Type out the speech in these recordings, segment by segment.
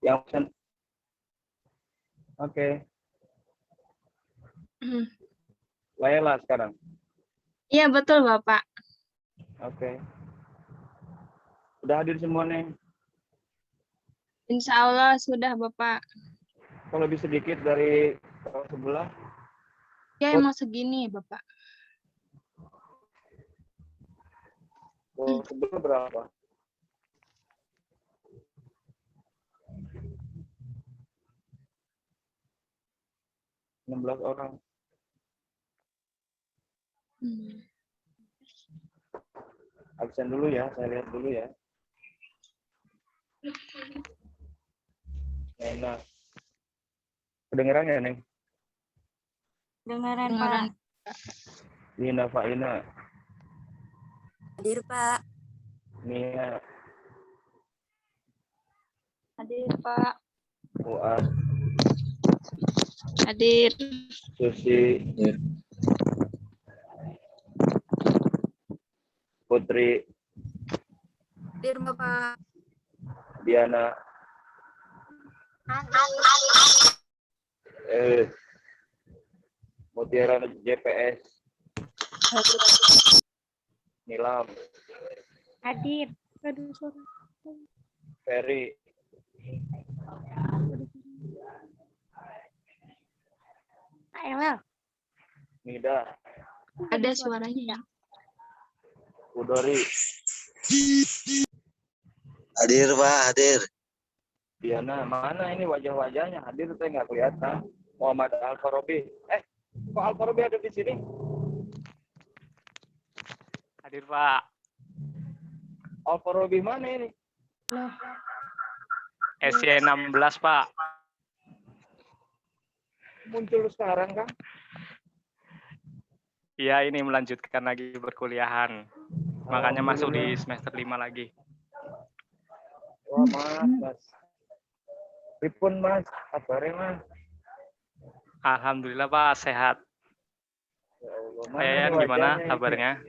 Yang absen. Oke. Laila sekarang. Iya betul Bapak. Oke. Udah hadir semua nih. Insya Allah sudah Bapak. Kalau lebih sedikit dari sebelah. Ya emang segini Bapak. Sebelah berapa? Hmm. 16 orang. Absen dulu ya, saya lihat dulu ya. Nah, kedengeran ya, Neng? Dengaran, Pak. Nina Faina. Hadir, Pak. Nia. Hadir, Pak. Fuad. Hadir. Susi. Hadir. Putri. Hadir, Bapak. Diana. Mutiara JPS. Nilam. Hadir. Ferry. Ayo. Nida. Ada suaranya ya? Udori. Hadir, Pak, hadir. Diana, mana ini wajah-wajahnya? Hadir saya nggak kelihatan. Muhammad Al-Farabi. Kok Al-Farabi ada di sini? Hadir, Pak. Al-Farabi mana ini? SC 16, Pak. Muncul sekarang, Kang? Iya, ini melanjutkan lagi perkuliahan. Makanya masuk di semester 5 lagi. Wah, Mas. Pripun, Mas? Kabarnya, Mas? Alhamdulillah, Pak, sehat. Ya Allah, Kayaan gimana kabarnya?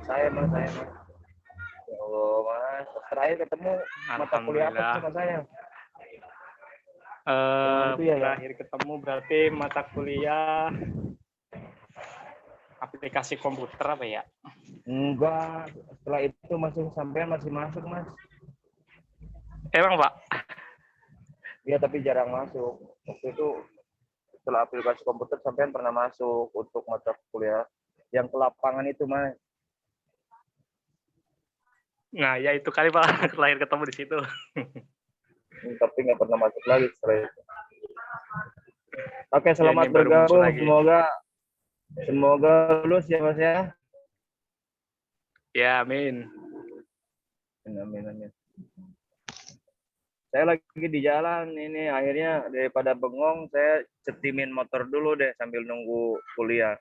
Saya, Mas. Ya Allah, Mas. Terakhir ketemu mata kuliah apa sama saya? Terakhir ketemu berarti mata kuliah aplikasi komputer apa ya? Enggak, setelah itu masih masuk, Mas. Emang, Pak? Iya, tapi jarang masuk. Waktu itu setelah aplikasi komputer sampean pernah masuk untuk mata kuliah yang ke lapangan itu, Mas. Nah, ya itu kali, Pak. Terakhir ketemu di situ. Tapi nggak pernah masuk lagi setelah itu. Oke, selamat ini baru muncul bergabung. lagi. Semoga lulus ya, Mas ya. Ya, amin. Amin. Saya lagi di jalan ini, akhirnya daripada bengong saya setimin motor dulu deh sambil nunggu kuliah.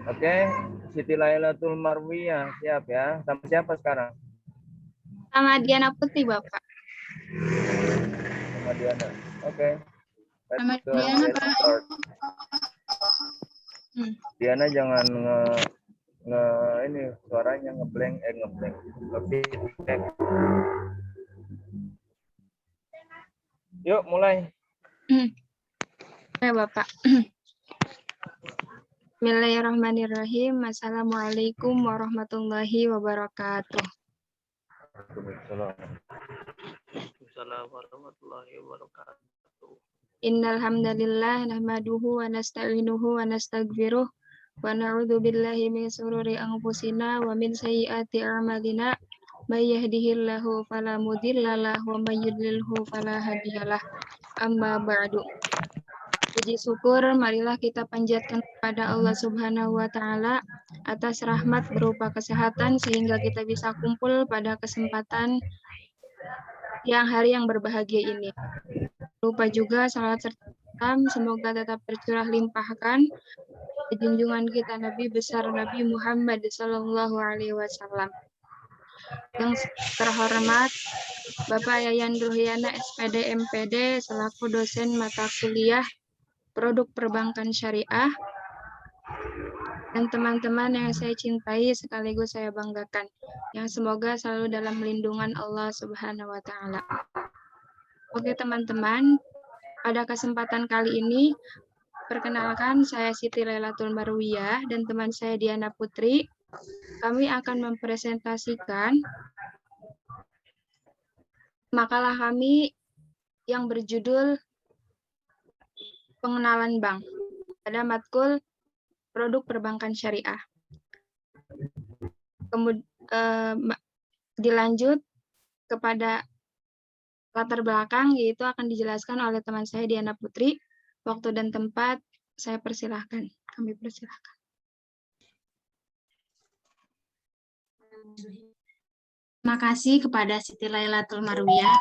Oke, Siti Lailatul Marwiyah siap ya. Sama siapa sekarang? Sama Diana Putri, Bapak. Sama Diana. Oke. Sama Diana, Pak. Diana jangan ini suaranya ngeblank. Lebih. Yuk mulai. Ya Bapak. Bismillahirrahmanirrahim. Assalamualaikum warahmatullahi wabarakatuh. Assalamualaikum warahmatullahi wabarakatuh. Innal hamdalillah nahmaduhu wa nasta'inuhu wa nastaghfiruh wa na'udzu billahi min shururi anfusina wa min sayyiati a'malina may yahdihillahu fala mudhillalah wa may yudlilhu fala hadiyalah. Amma ba'du. Puji syukur marilah kita panjatkan kepada Allah Subhanahu wa taala atas rahmat berupa kesehatan sehingga kita bisa kumpul pada kesempatan hari yang berbahagia ini. Lupa juga salat serta salam semoga tetap tercurah limpahkan junjungan kita Nabi besar Nabi Muhammad Sallallahu Alaihi Wasallam. Yang terhormat Bapak Yayan Ruhiana SPD MPD selaku dosen mata kuliah Produk Perbankan Syariah dan teman-teman yang saya cintai sekaligus saya banggakan, yang semoga selalu dalam lindungan Allah Subhanahu wa Ta'ala. Oke, teman-teman, pada kesempatan kali ini, perkenalkan saya Siti Lailatul Marwiyah dan teman saya Diana Putri. Kami akan mempresentasikan makalah kami yang berjudul Pengenalan Bank pada matkul Produk Perbankan Syariah. Dilanjut kepada latar belakang, yaitu akan dijelaskan oleh teman saya Diana Putri. Waktu dan tempat saya persilahkan. Kami persilahkan. Terima kasih kepada Siti Lailatul Marwiyah.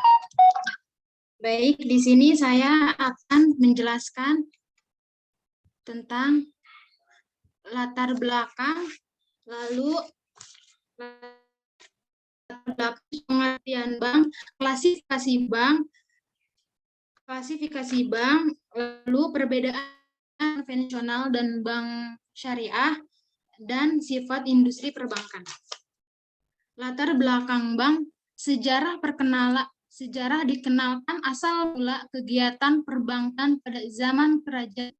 Baik, di sini saya akan menjelaskan tentang latar belakang, lalu latar belakang pengertian bank, klasifikasi bank, lalu perbedaan konvensional dan bank syariah, dan sifat industri perbankan. Latar belakang bank, sejarah dikenalkan asal mula kegiatan perbankan pada zaman kerajaan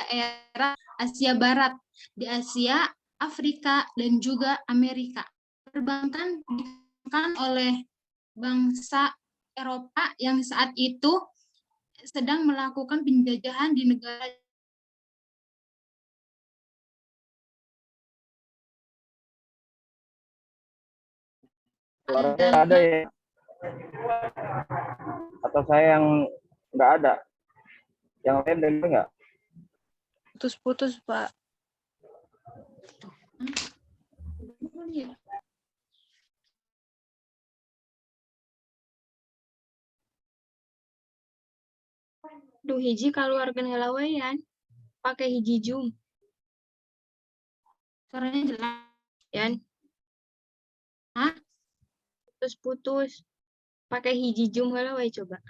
daerah Asia Barat, di Asia, Afrika, dan juga Amerika. Perbankan dikembangkan oleh bangsa Eropa yang saat itu sedang melakukan penjajahan di negara Suaranya ada ya? Atau saya yang nggak ada? Yang lain dengar nggak? Putus-putus, Pak. Duh, hiji keluarga ngelawayan, pakai hiji Zoom. suaranya jelas. Yan. Hah? Putus-putus. Pakai hiji Zoom ngelawai coba.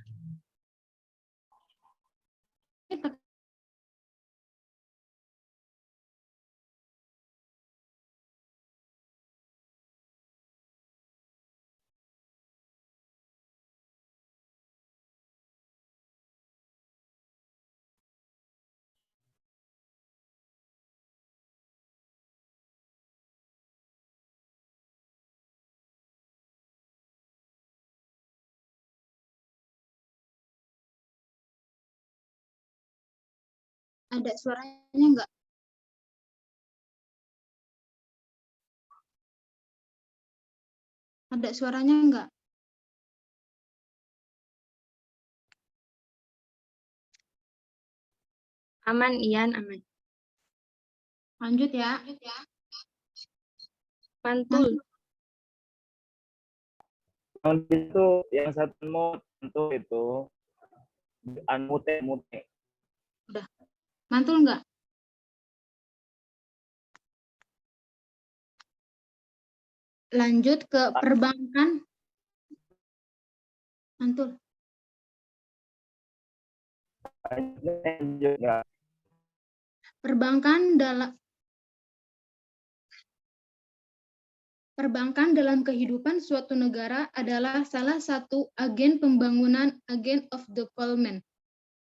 Ada suaranya enggak? Ada suaranya enggak? Aman, Ian, aman. Lanjut ya. Mantul. Itu yang satu mute itu unmute. Mantul enggak? Lanjut ke perbankan. Mantul. Perbankan dalam kehidupan suatu negara adalah salah satu agen pembangunan, agent of development.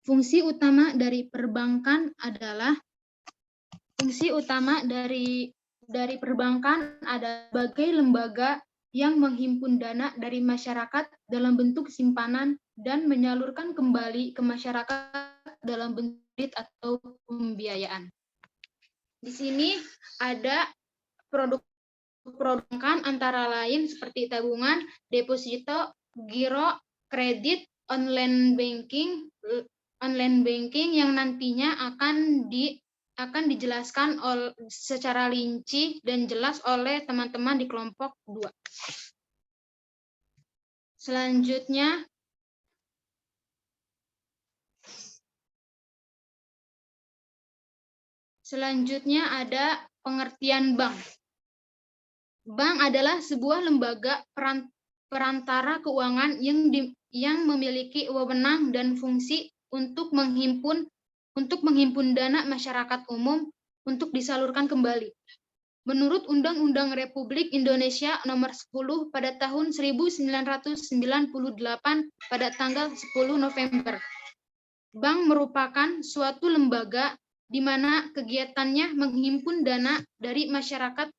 Fungsi utama dari perbankan sebagai lembaga yang menghimpun dana dari masyarakat dalam bentuk simpanan dan menyalurkan kembali ke masyarakat dalam bentuk kredit atau pembiayaan. Di sini ada produk perbankan antara lain seperti tabungan, deposito, giro, kredit, online banking yang nantinya akan dijelaskan secara rinci dan jelas oleh teman-teman di kelompok 2. Selanjutnya ada pengertian bank. Bank adalah sebuah lembaga perantara keuangan yang memiliki wewenang dan fungsi untuk menghimpun dana masyarakat umum untuk disalurkan kembali. Menurut Undang-Undang Republik Indonesia Nomor 10 pada tahun 1998 pada tanggal 10 November, bank merupakan suatu lembaga di mana kegiatannya menghimpun dana dari masyarakat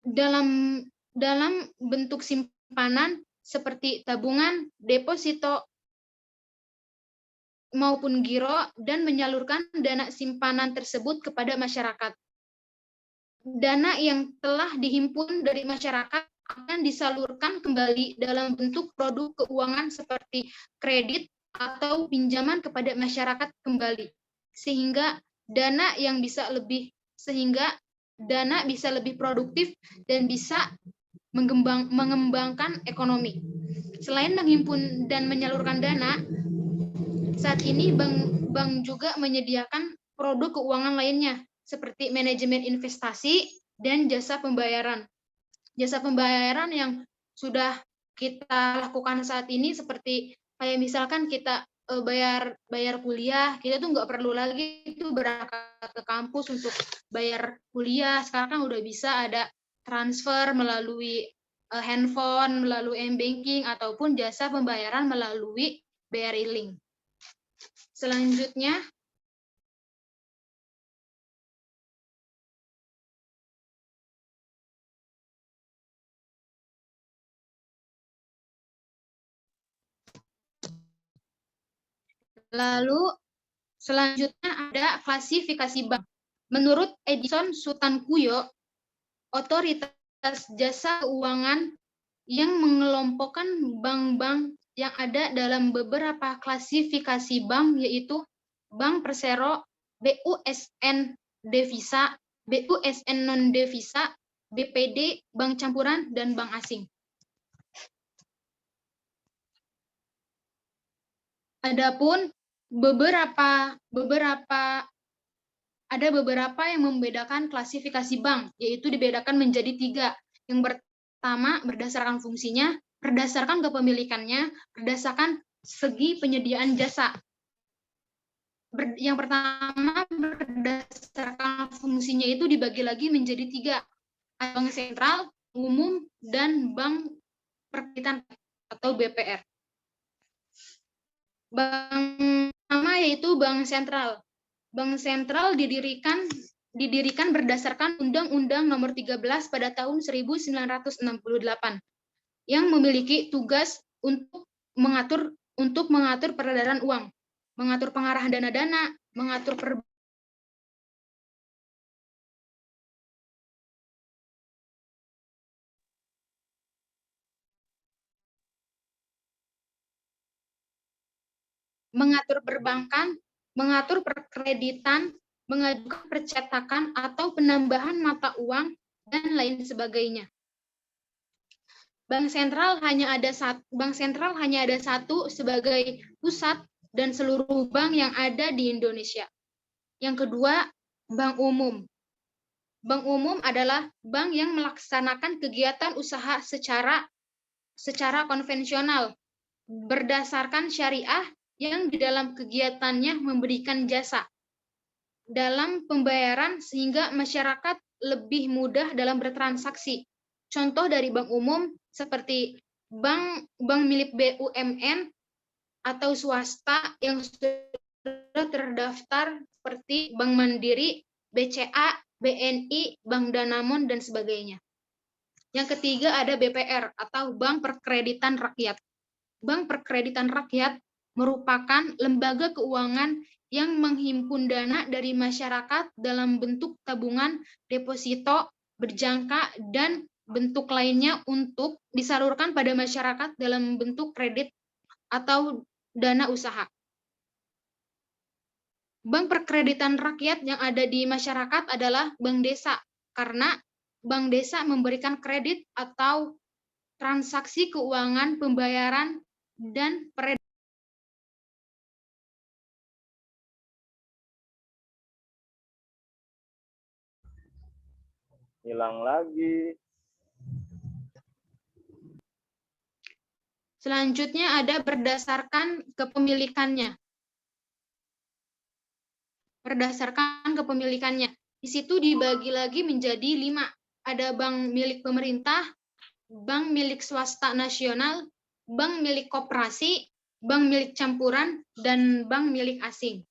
dalam bentuk simpanan seperti tabungan, deposito, maupun giro, dan menyalurkan dana simpanan tersebut kepada masyarakat. Dana yang telah dihimpun dari masyarakat akan disalurkan kembali dalam bentuk produk keuangan seperti kredit atau pinjaman kepada masyarakat kembali, sehingga dana bisa lebih produktif dan bisa mengembangkan ekonomi. Selain menghimpun dan menyalurkan dana, saat ini bank juga menyediakan produk keuangan lainnya seperti manajemen investasi dan jasa pembayaran. Jasa pembayaran yang sudah kita lakukan saat ini seperti kayak misalkan kita bayar kuliah, kita tuh nggak perlu lagi itu berangkat ke kampus untuk bayar kuliah. Sekarang kan udah bisa ada transfer melalui handphone, melalui m-banking, ataupun jasa pembayaran melalui BRI Link. Selanjutnya, ada klasifikasi bank. Menurut Edison Sutankuyo, otoritas jasa keuangan yang mengelompokkan bank-bank yang ada dalam beberapa klasifikasi bank yaitu Bank Persero, BUSN Devisa, BUSN Non-Devisa, BPD, Bank Campuran, dan Bank Asing. Adapun beberapa yang membedakan klasifikasi bank, yaitu dibedakan menjadi 3. Yang pertama, berdasarkan fungsinya, berdasarkan kepemilikannya, berdasarkan segi penyediaan jasa. Yang pertama, berdasarkan fungsinya itu dibagi lagi menjadi 3. Bank sentral, umum, dan bank perkreditan atau BPR. Bank pertama yaitu bank sentral. Bank sentral didirikan berdasarkan Undang-Undang Nomor 13 pada tahun 1968 yang memiliki tugas untuk mengatur peredaran uang, mengatur pengarahan dana-dana, mengatur mengatur perbankan, mengatur perkreditan, mengajukan percetakan atau penambahan mata uang, dan lain sebagainya. Bank sentral hanya ada satu sebagai pusat dan seluruh bank yang ada di Indonesia. Yang kedua, bank umum. Bank umum adalah bank yang melaksanakan kegiatan usaha secara konvensional berdasarkan syariah yang di dalam kegiatannya memberikan jasa dalam pembayaran sehingga masyarakat lebih mudah dalam bertransaksi. Contoh dari bank umum seperti bank milik BUMN atau swasta yang sudah terdaftar seperti Bank Mandiri, BCA, BNI, Bank Danamon, dan sebagainya. Yang ketiga ada BPR atau Bank Perkreditan Rakyat. Bank Perkreditan Rakyat merupakan lembaga keuangan yang menghimpun dana dari masyarakat dalam bentuk tabungan, deposito, berjangka, dan bentuk lainnya untuk disalurkan pada masyarakat dalam bentuk kredit atau dana usaha. Bank Perkreditan Rakyat yang ada di masyarakat adalah bank desa, karena bank desa memberikan kredit atau transaksi keuangan, pembayaran, dan peredaran. Hilang lagi. Selanjutnya ada berdasarkan kepemilikannya. Berdasarkan kepemilikannya. Di situ dibagi lagi menjadi 5. Ada bank milik pemerintah, bank milik swasta nasional, bank milik koperasi, bank milik campuran, dan bank milik asing.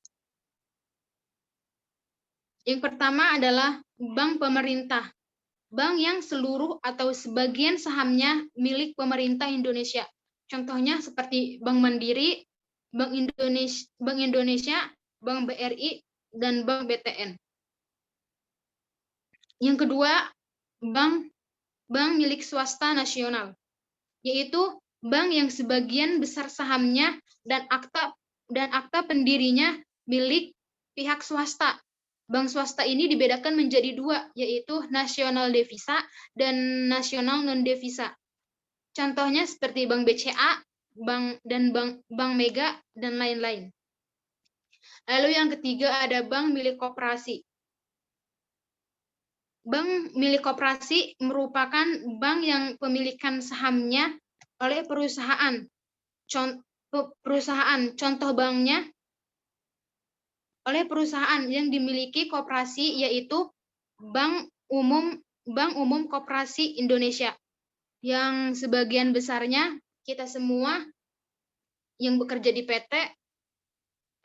Yang pertama adalah bank pemerintah. Bank yang seluruh atau sebagian sahamnya milik pemerintah Indonesia. Contohnya seperti Bank Mandiri, Bank Indonesia, Bank BRI, dan Bank BTN. Yang kedua, bank milik swasta nasional, yaitu bank yang sebagian besar sahamnya dan akta pendirinya milik pihak swasta. Bank swasta ini dibedakan menjadi 2, yaitu nasional devisa dan nasional non devisa. Contohnya seperti Bank BCA, Bank Mega, dan lain-lain. Lalu yang ketiga ada bank milik koperasi. Bank milik koperasi merupakan bank yang pemilikan sahamnya oleh perusahaan. Contoh banknya oleh perusahaan yang dimiliki koperasi, yaitu Bank Umum Koperasi Indonesia, yang sebagian besarnya kita semua yang bekerja di PT,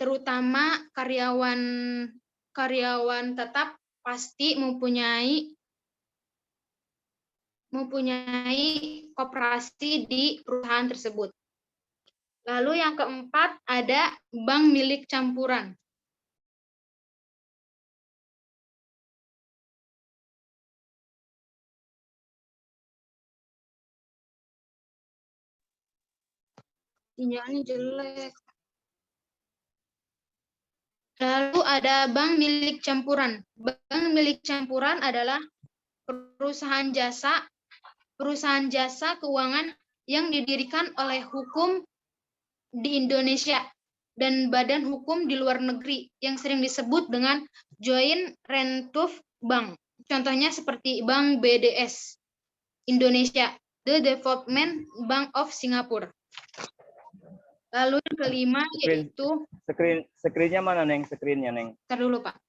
terutama karyawan tetap, pasti mempunyai koperasi di perusahaan tersebut. Lalu yang keempat ada bank milik campuran. Sinyalnya jelek. Lalu ada bank milik campuran. Bank milik campuran adalah perusahaan jasa keuangan yang didirikan oleh hukum di Indonesia dan badan hukum di luar negeri yang sering disebut dengan Joint Venture Bank. Contohnya seperti Bank BDS Indonesia, The Development Bank of Singapore. Lalu yang kelima yaitu Screen-nya mana, Neng? Screen-nya, Neng. Ntar dulu, Pak.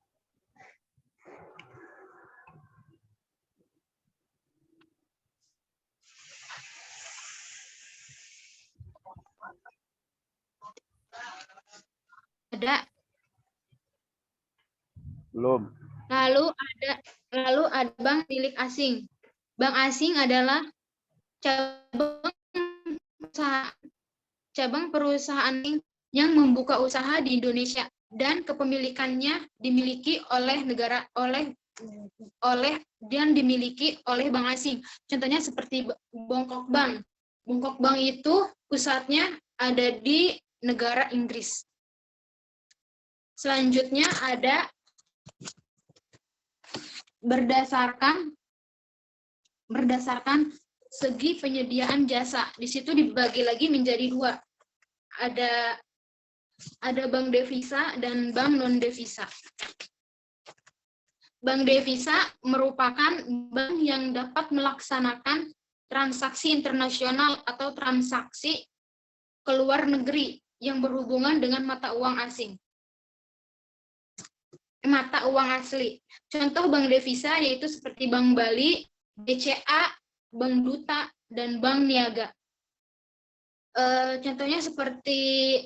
Ada. Belum. Lalu ada bank milik asing. Bank asing adalah cabang perusahaan yang membuka usaha di Indonesia dan kepemilikannya dimiliki oleh dimiliki oleh bank asing. Contohnya seperti Bangkok Bank. Bangkok Bank itu pusatnya ada di negara Inggris. Selanjutnya ada berdasarkan segi penyediaan jasa. Di situ dibagi lagi menjadi 2. Ada bank devisa dan bank non devisa. Bank devisa merupakan bank yang dapat melaksanakan transaksi internasional atau transaksi ke luar negeri yang berhubungan dengan mata uang asli. Contoh bank devisa yaitu seperti Bank Bali, BCA, Bank Duta, dan Bank Niaga. Contohnya seperti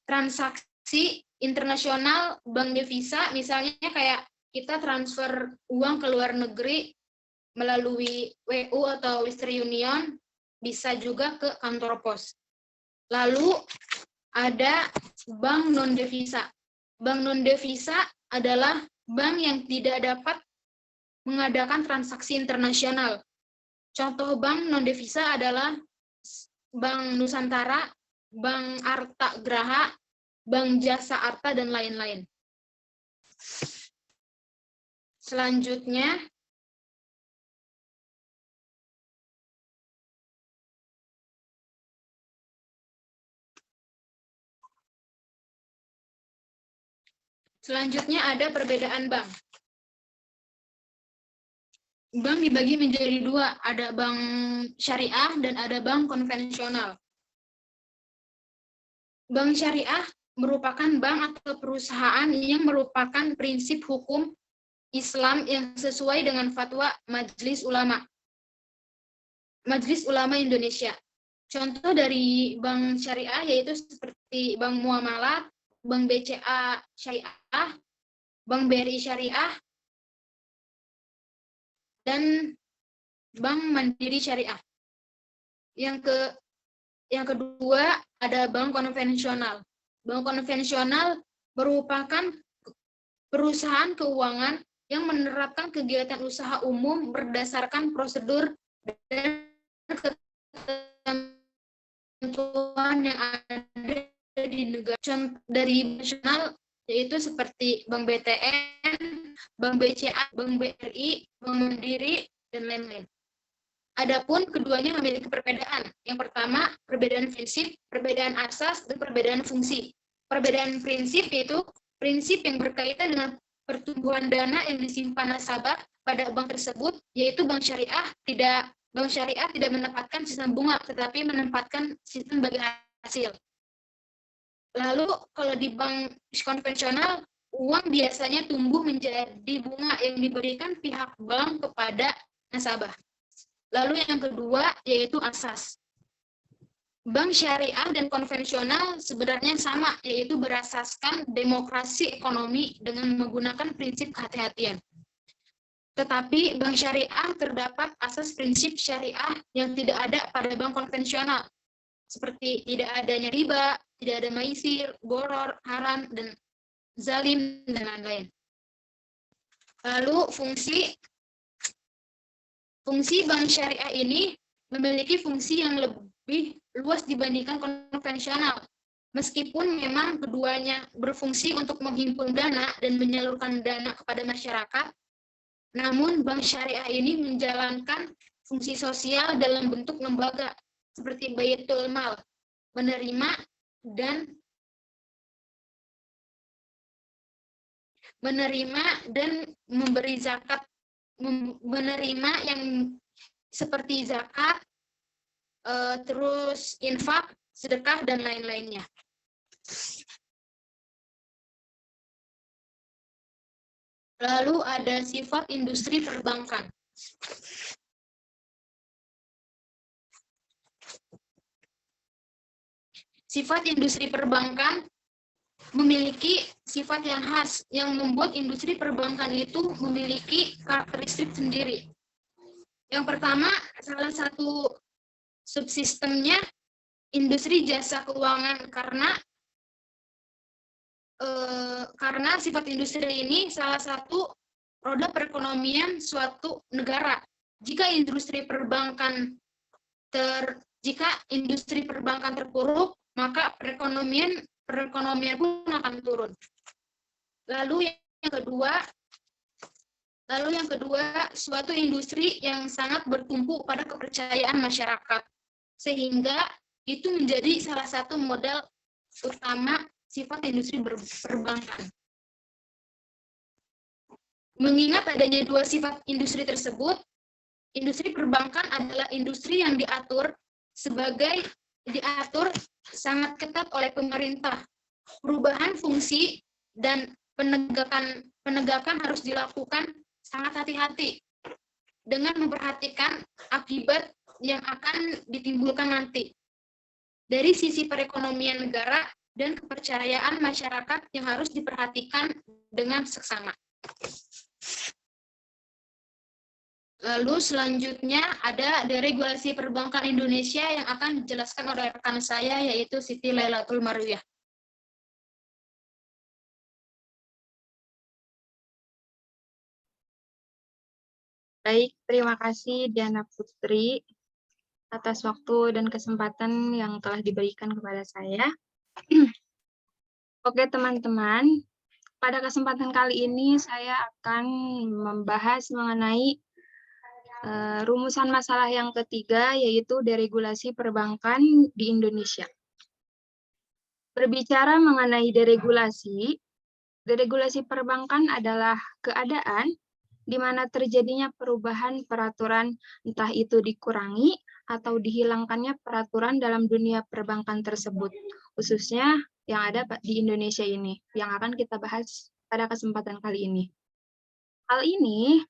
transaksi internasional bank devisa, misalnya kayak kita transfer uang ke luar negeri melalui WU atau Western Union, bisa juga ke kantor pos. Lalu ada bank non devisa. Bank non devisa adalah bank yang tidak dapat mengadakan transaksi internasional. Contoh bank non devisa adalah Bank Nusantara, Bank Arta Graha, Bank Jasa Arta, dan lain-lain. Selanjutnya, ada perbedaan bank. Bank dibagi menjadi 2, ada bank syariah dan ada bank konvensional. Bank syariah merupakan bank atau perusahaan yang merupakan prinsip hukum Islam yang sesuai dengan fatwa Majelis Ulama Indonesia. Contoh dari bank syariah yaitu seperti Bank Muamalat, Bank BCA Syariah, Bank BRI Syariah, dan Bank Mandiri Syariah. Yang kedua ada bank konvensional. Bank konvensional merupakan perusahaan keuangan yang menerapkan kegiatan usaha umum berdasarkan prosedur dan ketentuan yang ada di negara. Contoh dari nasional yaitu seperti Bank BTN, Bank BCA, Bank BRI, Bank Mandiri, dan lain-lain. Adapun keduanya memiliki perbedaan. Yang pertama, perbedaan prinsip, perbedaan asas, dan perbedaan fungsi. Perbedaan prinsip yaitu prinsip yang berkaitan dengan pertumbuhan dana yang disimpan nasabah pada bank tersebut, yaitu bank syariah tidak menempatkan sistem bunga, tetapi menempatkan sistem bagi hasil. Lalu kalau di bank konvensional, uang biasanya tumbuh menjadi bunga yang diberikan pihak bank kepada nasabah. Lalu yang kedua yaitu asas. Bank syariah dan konvensional sebenarnya sama, yaitu berasaskan demokrasi ekonomi dengan menggunakan prinsip kehati-hatian. Tetapi bank syariah terdapat asas prinsip syariah yang tidak ada pada bank konvensional, seperti tidak adanya riba, tidak ada maisir, boror, haram, dan zalim, dan lain-lain. Lalu fungsi bank syariah ini memiliki fungsi yang lebih luas dibandingkan konvensional. Meskipun memang keduanya berfungsi untuk menghimpun dana dan menyalurkan dana kepada masyarakat, namun bank syariah ini menjalankan fungsi sosial dalam bentuk lembaga seperti Baitul Mal, menerima dan memberi zakat, menerima yang seperti zakat, terus infak, sedekah, dan lain-lainnya. Lalu ada sifat industri perbankan. Sifat industri perbankan memiliki sifat yang khas yang membuat industri perbankan itu memiliki karakteristik sendiri. Yang pertama, salah satu subsistemnya industri jasa keuangan karena sifat industri ini salah satu roda perekonomian suatu negara. Jika industri perbankan terpuruk, maka perekonomian pun akan turun. Lalu yang kedua, suatu industri yang sangat bertumpu pada kepercayaan masyarakat, sehingga itu menjadi salah satu modal utama sifat industri perbankan. Mengingat adanya dua sifat industri tersebut, industri perbankan adalah industri yang diatur sangat ketat oleh pemerintah. Perubahan fungsi dan penegakan harus dilakukan sangat hati-hati dengan memperhatikan akibat yang akan ditimbulkan nanti dari sisi perekonomian negara dan kepercayaan masyarakat yang harus diperhatikan dengan seksama. Lalu selanjutnya ada deregulasi perbankan Indonesia yang akan dijelaskan oleh rekan saya, yaitu Siti Lailatul Marwiyah. Baik, terima kasih Diana Putri atas waktu dan kesempatan yang telah diberikan kepada saya. Oke teman-teman, pada kesempatan kali ini saya akan membahas mengenai rumusan masalah yang ketiga, yaitu deregulasi perbankan di Indonesia. Berbicara mengenai deregulasi perbankan adalah keadaan di mana terjadinya perubahan peraturan, entah itu dikurangi atau dihilangkannya peraturan dalam dunia perbankan tersebut, khususnya yang ada di Indonesia ini, yang akan kita bahas pada kesempatan kali ini. Hal ini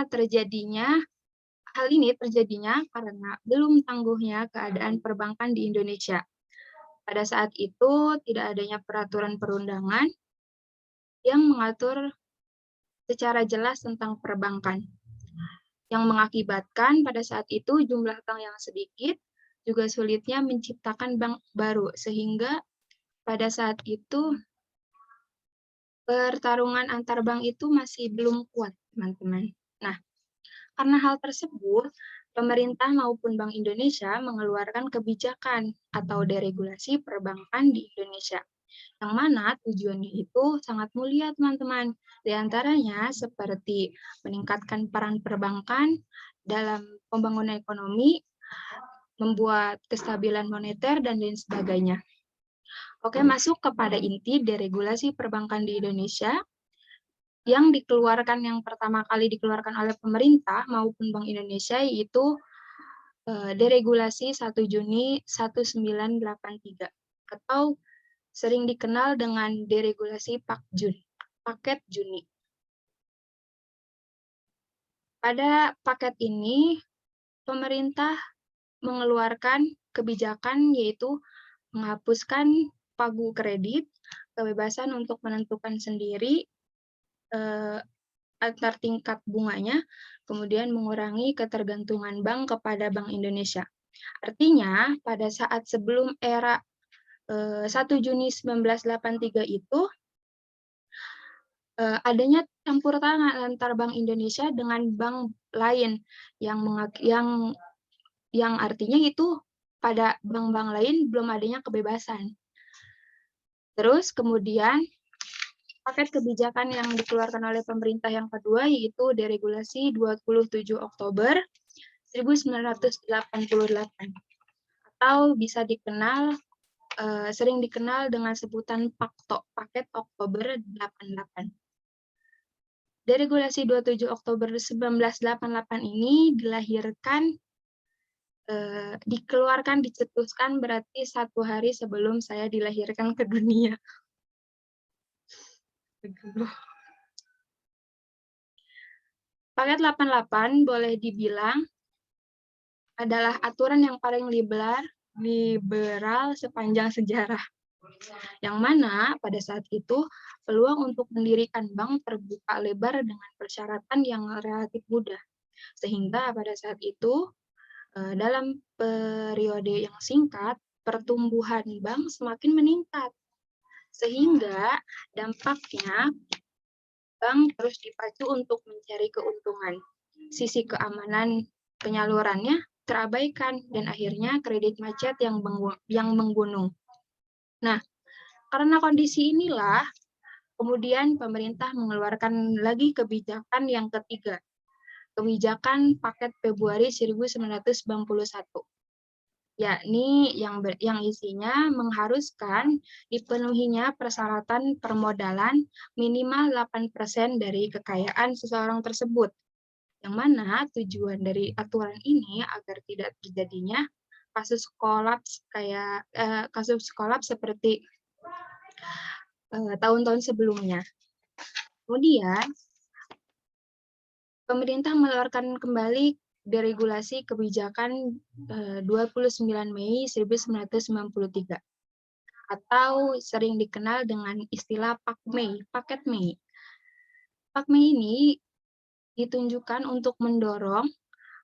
terjadinya karena belum tangguhnya keadaan perbankan di Indonesia. Pada saat itu tidak adanya peraturan perundangan yang mengatur secara jelas tentang perbankan, yang mengakibatkan pada saat itu jumlah bank yang sedikit, juga sulitnya menciptakan bank baru, sehingga pada saat itu pertarungan antar bank itu masih belum kuat, teman-teman. Nah, karena hal tersebut, pemerintah maupun Bank Indonesia mengeluarkan kebijakan atau deregulasi perbankan di Indonesia, yang mana tujuannya itu sangat mulia, teman-teman. Di antaranya seperti meningkatkan peran perbankan dalam pembangunan ekonomi, membuat kestabilan moneter, dan lain sebagainya. Oke, masuk kepada inti deregulasi perbankan di Indonesia yang pertama kali dikeluarkan oleh pemerintah maupun Bank Indonesia, yaitu deregulasi 1 Juni 1983 atau sering dikenal dengan deregulasi Paket Juni. Pada paket ini, pemerintah mengeluarkan kebijakan yaitu menghapuskan pagu kredit, kebebasan untuk menentukan sendiri antar tingkat bunganya, kemudian mengurangi ketergantungan bank kepada Bank Indonesia. Artinya, pada saat sebelum era 1 Juni 1983 itu, adanya campur tangan antar Bank Indonesia dengan bank lain yang artinya itu pada bank-bank lain belum adanya kebebasan. Terus kemudian paket kebijakan yang dikeluarkan oleh pemerintah yang kedua yaitu deregulasi 27 Oktober 1988 atau bisa sering dikenal dengan sebutan PAKTO, Paket Oktober 88. Deregulasi 27 Oktober 1988 ini dicetuskan berarti 1 hari sebelum saya dilahirkan ke dunia. Paket 88 boleh dibilang adalah aturan yang paling liberal sepanjang sejarah. Yang mana pada saat itu peluang untuk mendirikan bank terbuka lebar dengan persyaratan yang relatif mudah. Sehingga pada saat itu dalam periode yang singkat pertumbuhan bank semakin meningkat. Sehingga dampaknya bank terus dipacu untuk mencari keuntungan. Sisi keamanan penyalurannya terabaikan dan akhirnya kredit macet yang menggunung. Nah, karena kondisi inilah kemudian pemerintah mengeluarkan lagi kebijakan yang ketiga, kebijakan Paket Februari 1991. Yakni yang isinya mengharuskan dipenuhinya persyaratan permodalan minimal 8% dari kekayaan seseorang tersebut. Yang mana tujuan dari aturan ini agar tidak terjadinya kasus kolaps seperti tahun-tahun sebelumnya. Kemudian pemerintah mengeluarkan kembali deregulasi kebijakan 29 Mei 1993 atau sering dikenal dengan istilah Paket Mei. Pak Mei ini ditunjukkan untuk mendorong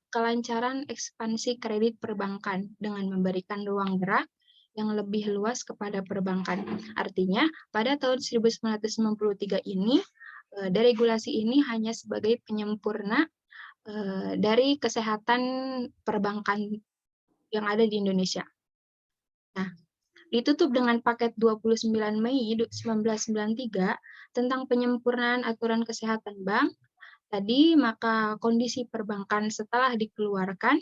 kelancaran ekspansi kredit perbankan dengan memberikan ruang gerak yang lebih luas kepada perbankan. Artinya, pada tahun 1993 ini, deregulasi ini hanya sebagai penyempurna dari kesehatan perbankan yang ada di Indonesia. Nah, ditutup dengan Paket 29 Mei 1993 tentang penyempurnaan aturan kesehatan bank. Tadi, maka kondisi perbankan setelah dikeluarkan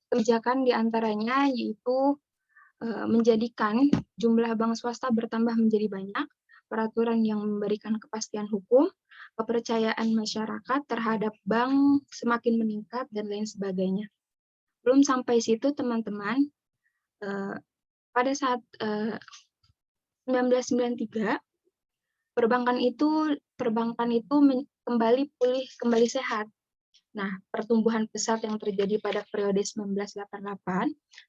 kebijakan diantaranya yaitu menjadikan jumlah bank swasta bertambah menjadi banyak, peraturan yang memberikan kepastian hukum, kepercayaan masyarakat terhadap bank semakin meningkat, dan lain sebagainya. Belum sampai situ teman-teman, pada saat 1993 perbankan itu kembali pulih, kembali sehat. Nah, pertumbuhan pesat yang terjadi pada periode 1988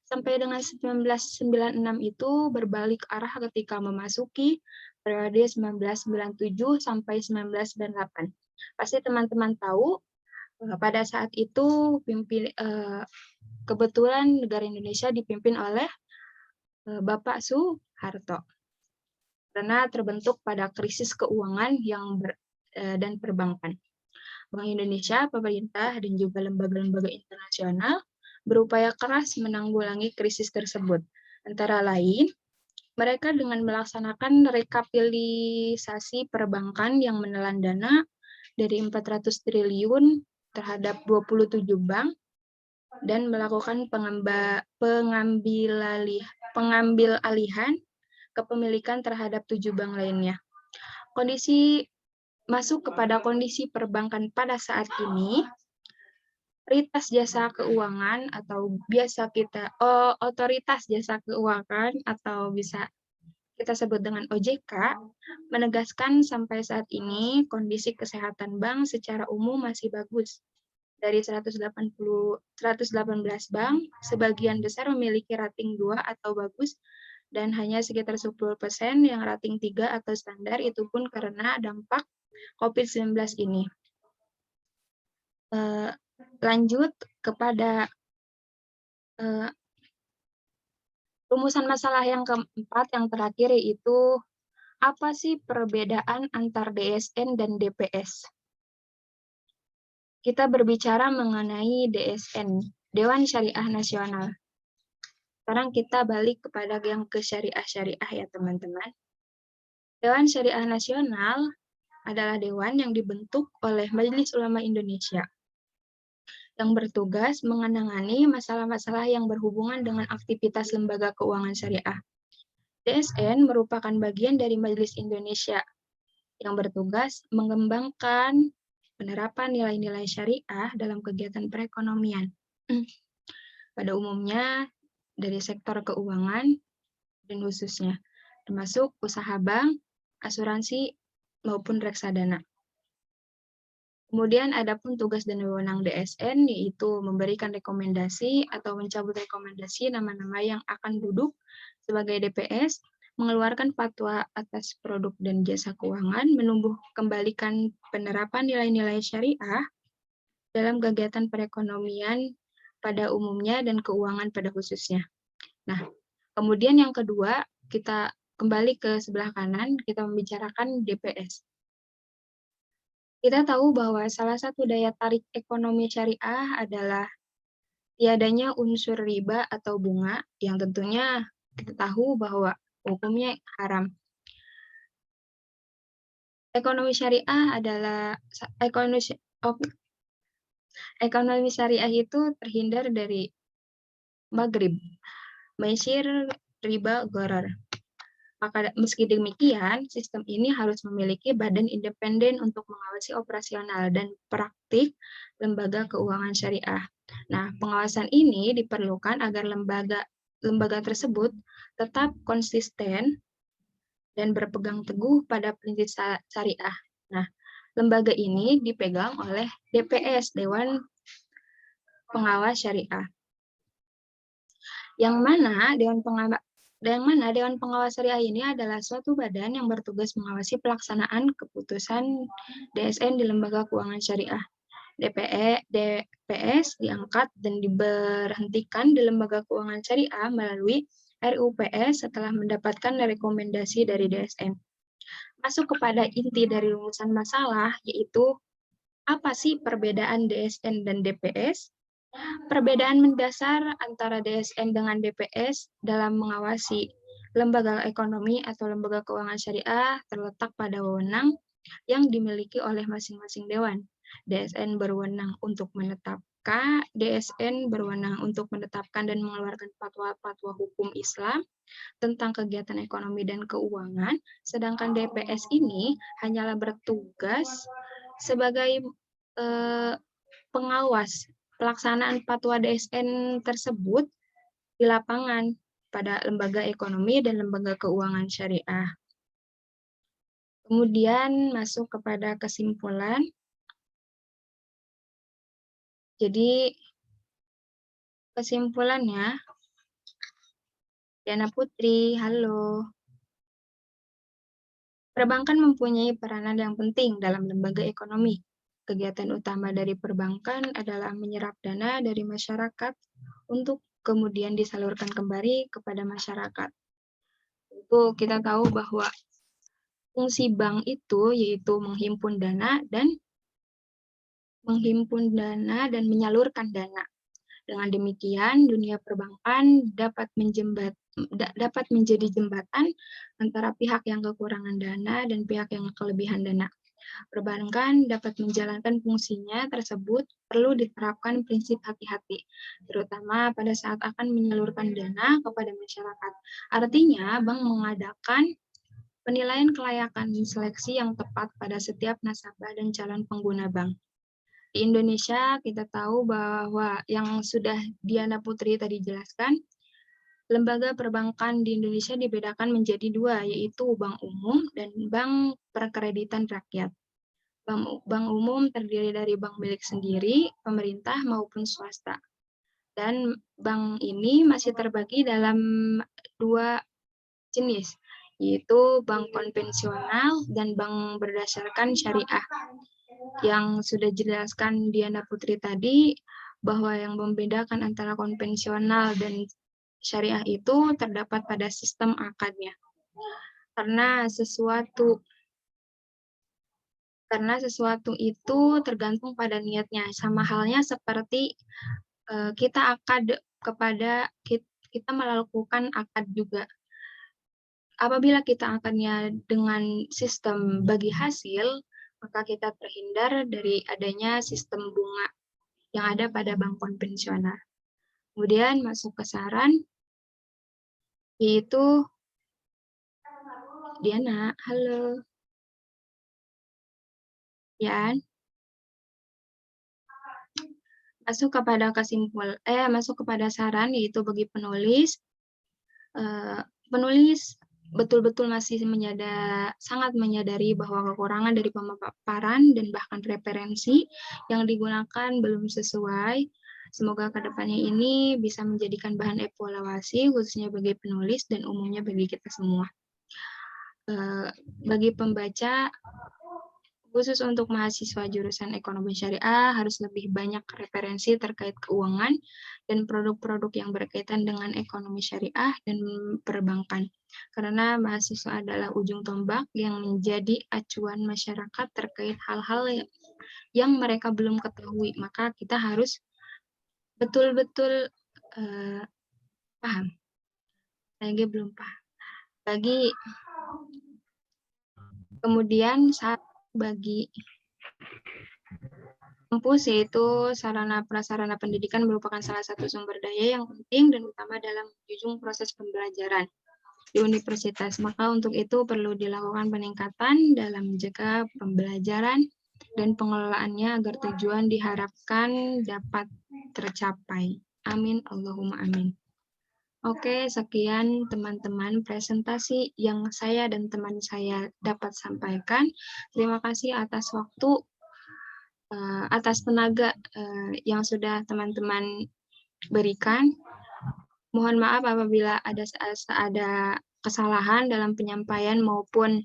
sampai dengan 1996 itu berbalik arah ketika memasuki periode 1997 sampai 1998. Pasti teman-teman tahu pada saat itu kebetulan negara Indonesia dipimpin oleh Bapak Soeharto. Karena terbentuk pada krisis keuangan dan perbankan. Bank Indonesia, pemerintah, dan juga lembaga-lembaga internasional berupaya keras menanggulangi krisis tersebut. Antara lain, mereka dengan melaksanakan rekapitalisasi perbankan yang menelan dana dari 400 triliun terhadap 27 bank dan melakukan pengambil alihan kepemilikan terhadap 7 bank lainnya. Masuk kepada kondisi perbankan pada saat ini, Otoritas Jasa Keuangan atau Otoritas Jasa Keuangan atau bisa kita sebut dengan OJK menegaskan sampai saat ini kondisi kesehatan bank secara umum masih bagus. Dari 118 bank, sebagian besar memiliki rating 2 atau bagus dan hanya sekitar 10% yang rating 3 atau standar, itu pun karena dampak COVID-19 ini. Lanjut kepada rumusan masalah yang keempat, yang terakhir, yaitu apa sih perbedaan antar DSN dan DPS? Kita berbicara mengenai DSN, Dewan Syariah Nasional. Sekarang kita balik kepada yang ke syariah-syariah ya teman-teman. Dewan Syariah Nasional adalah dewan yang dibentuk oleh Majelis Ulama Indonesia yang bertugas menangani masalah-masalah yang berhubungan dengan aktivitas lembaga keuangan syariah. DSN merupakan bagian dari Majelis Indonesia yang bertugas mengembangkan penerapan nilai-nilai syariah dalam kegiatan perekonomian. Pada umumnya dari sektor keuangan dan khususnya, termasuk usaha bank, asuransi, maupun reksadana. Kemudian adapun tugas dan wewenang DSN yaitu memberikan rekomendasi atau mencabut rekomendasi nama-nama yang akan duduk sebagai DPS, mengeluarkan fatwa atas produk dan jasa keuangan, menumbuh kembalikan penerapan nilai-nilai syariah dalam kegiatan perekonomian pada umumnya dan keuangan pada khususnya. Nah, kemudian yang kedua, kita kembali ke sebelah kanan, kita membicarakan DPS. Kita tahu bahwa salah satu daya tarik ekonomi syariah adalah tiadanya unsur riba atau bunga yang tentunya kita tahu bahwa hukumnya haram. Ekonomi syariah adalah ekonomi syariah itu terhindar dari maghrib, maisir, riba, gharar. Maka meski demikian, sistem ini harus memiliki badan independen untuk mengawasi operasional dan praktik lembaga keuangan syariah. Nah, pengawasan ini diperlukan agar lembaga tersebut tetap konsisten dan berpegang teguh pada prinsip syariah. Nah, lembaga ini dipegang oleh DPS, Dewan Pengawas Syariah. Yang mana Dewan Pengawas Syariah ini adalah suatu badan yang bertugas mengawasi pelaksanaan keputusan DSN di lembaga keuangan syariah. DPS diangkat dan diberhentikan di lembaga keuangan syariah melalui RUPS setelah mendapatkan rekomendasi dari DSN. Masuk kepada inti dari rumusan masalah, yaitu apa sih perbedaan DSN dan DPS? Perbedaan mendasar antara DSN dengan DPS dalam mengawasi lembaga ekonomi atau lembaga keuangan syariah terletak pada wewenang yang dimiliki oleh masing-masing dewan. DSN berwenang untuk menetapkan dan mengeluarkan fatwa-fatwa hukum Islam tentang kegiatan ekonomi dan keuangan, sedangkan DPS ini hanyalah bertugas sebagai pengawas pelaksanaan fatwa DSN tersebut di lapangan pada lembaga ekonomi dan lembaga keuangan syariah. Kemudian masuk kepada kesimpulan. Jadi kesimpulannya, Diana Putri, halo. Perbankan mempunyai peranan yang penting dalam lembaga ekonomi. Kegiatan utama dari perbankan adalah menyerap dana dari masyarakat untuk kemudian disalurkan kembali kepada masyarakat. Itu kita tahu bahwa fungsi bank itu yaitu menghimpun dana dan menyalurkan dana. Dengan demikian, dunia perbankan dapat menjadi jembatan antara pihak yang kekurangan dana dan pihak yang kelebihan dana. Perbankan dapat menjalankan fungsinya tersebut perlu diterapkan prinsip hati-hati, terutama pada saat akan menyalurkan dana kepada masyarakat. Artinya, bank mengadakan penilaian kelayakan seleksi yang tepat pada setiap nasabah dan calon pengguna bank. Di Indonesia, kita tahu bahwa yang sudah Diana Putri tadi jelaskan, lembaga perbankan di Indonesia dibedakan menjadi dua, yaitu bank umum dan bank perkreditan rakyat. Bank umum terdiri dari bank milik sendiri, pemerintah maupun swasta. Dan bank ini masih terbagi dalam dua jenis, yaitu bank konvensional dan bank berdasarkan syariah. Yang sudah dijelaskan Diana Putri tadi, bahwa yang membedakan antara konvensional dan syariah itu terdapat pada sistem akadnya. Karena sesuatu itu tergantung pada niatnya. Sama halnya seperti kita melakukan akad juga. Apabila kita akadnya dengan sistem bagi hasil, maka kita terhindar dari adanya sistem bunga yang ada pada bank konvensional. Kemudian masuk ke saran, yaitu Diana, halo. Yan. Masuk kepada saran, yaitu bagi penulis. Penulis betul-betul masih sangat menyadari bahwa kekurangan dari pemaparan dan bahkan referensi yang digunakan belum sesuai. Semoga kedepannya ini bisa menjadikan bahan evaluasi khususnya bagi penulis dan umumnya bagi kita semua. Bagi pembaca, khusus untuk mahasiswa jurusan ekonomi syariah harus lebih banyak referensi terkait keuangan dan produk-produk yang berkaitan dengan ekonomi syariah dan perbankan. Karena mahasiswa adalah ujung tombak yang menjadi acuan masyarakat terkait hal-hal yang mereka belum ketahui. Maka kita harus betul-betul paham. Saya belum paham. Kemudian bagi kampus, yaitu sarana prasarana pendidikan merupakan salah satu sumber daya yang penting dan utama dalam menjunjung proses pembelajaran di universitas. Maka untuk itu perlu dilakukan peningkatan dalam menjaga pembelajaran dan pengelolaannya agar tujuan diharapkan dapat tercapai. Amin, Allahumma amin. Oke, sekian teman-teman presentasi yang saya dan teman saya dapat sampaikan. Terima kasih atas waktu, atas tenaga yang sudah teman-teman berikan. Mohon maaf apabila ada kesalahan dalam penyampaian maupun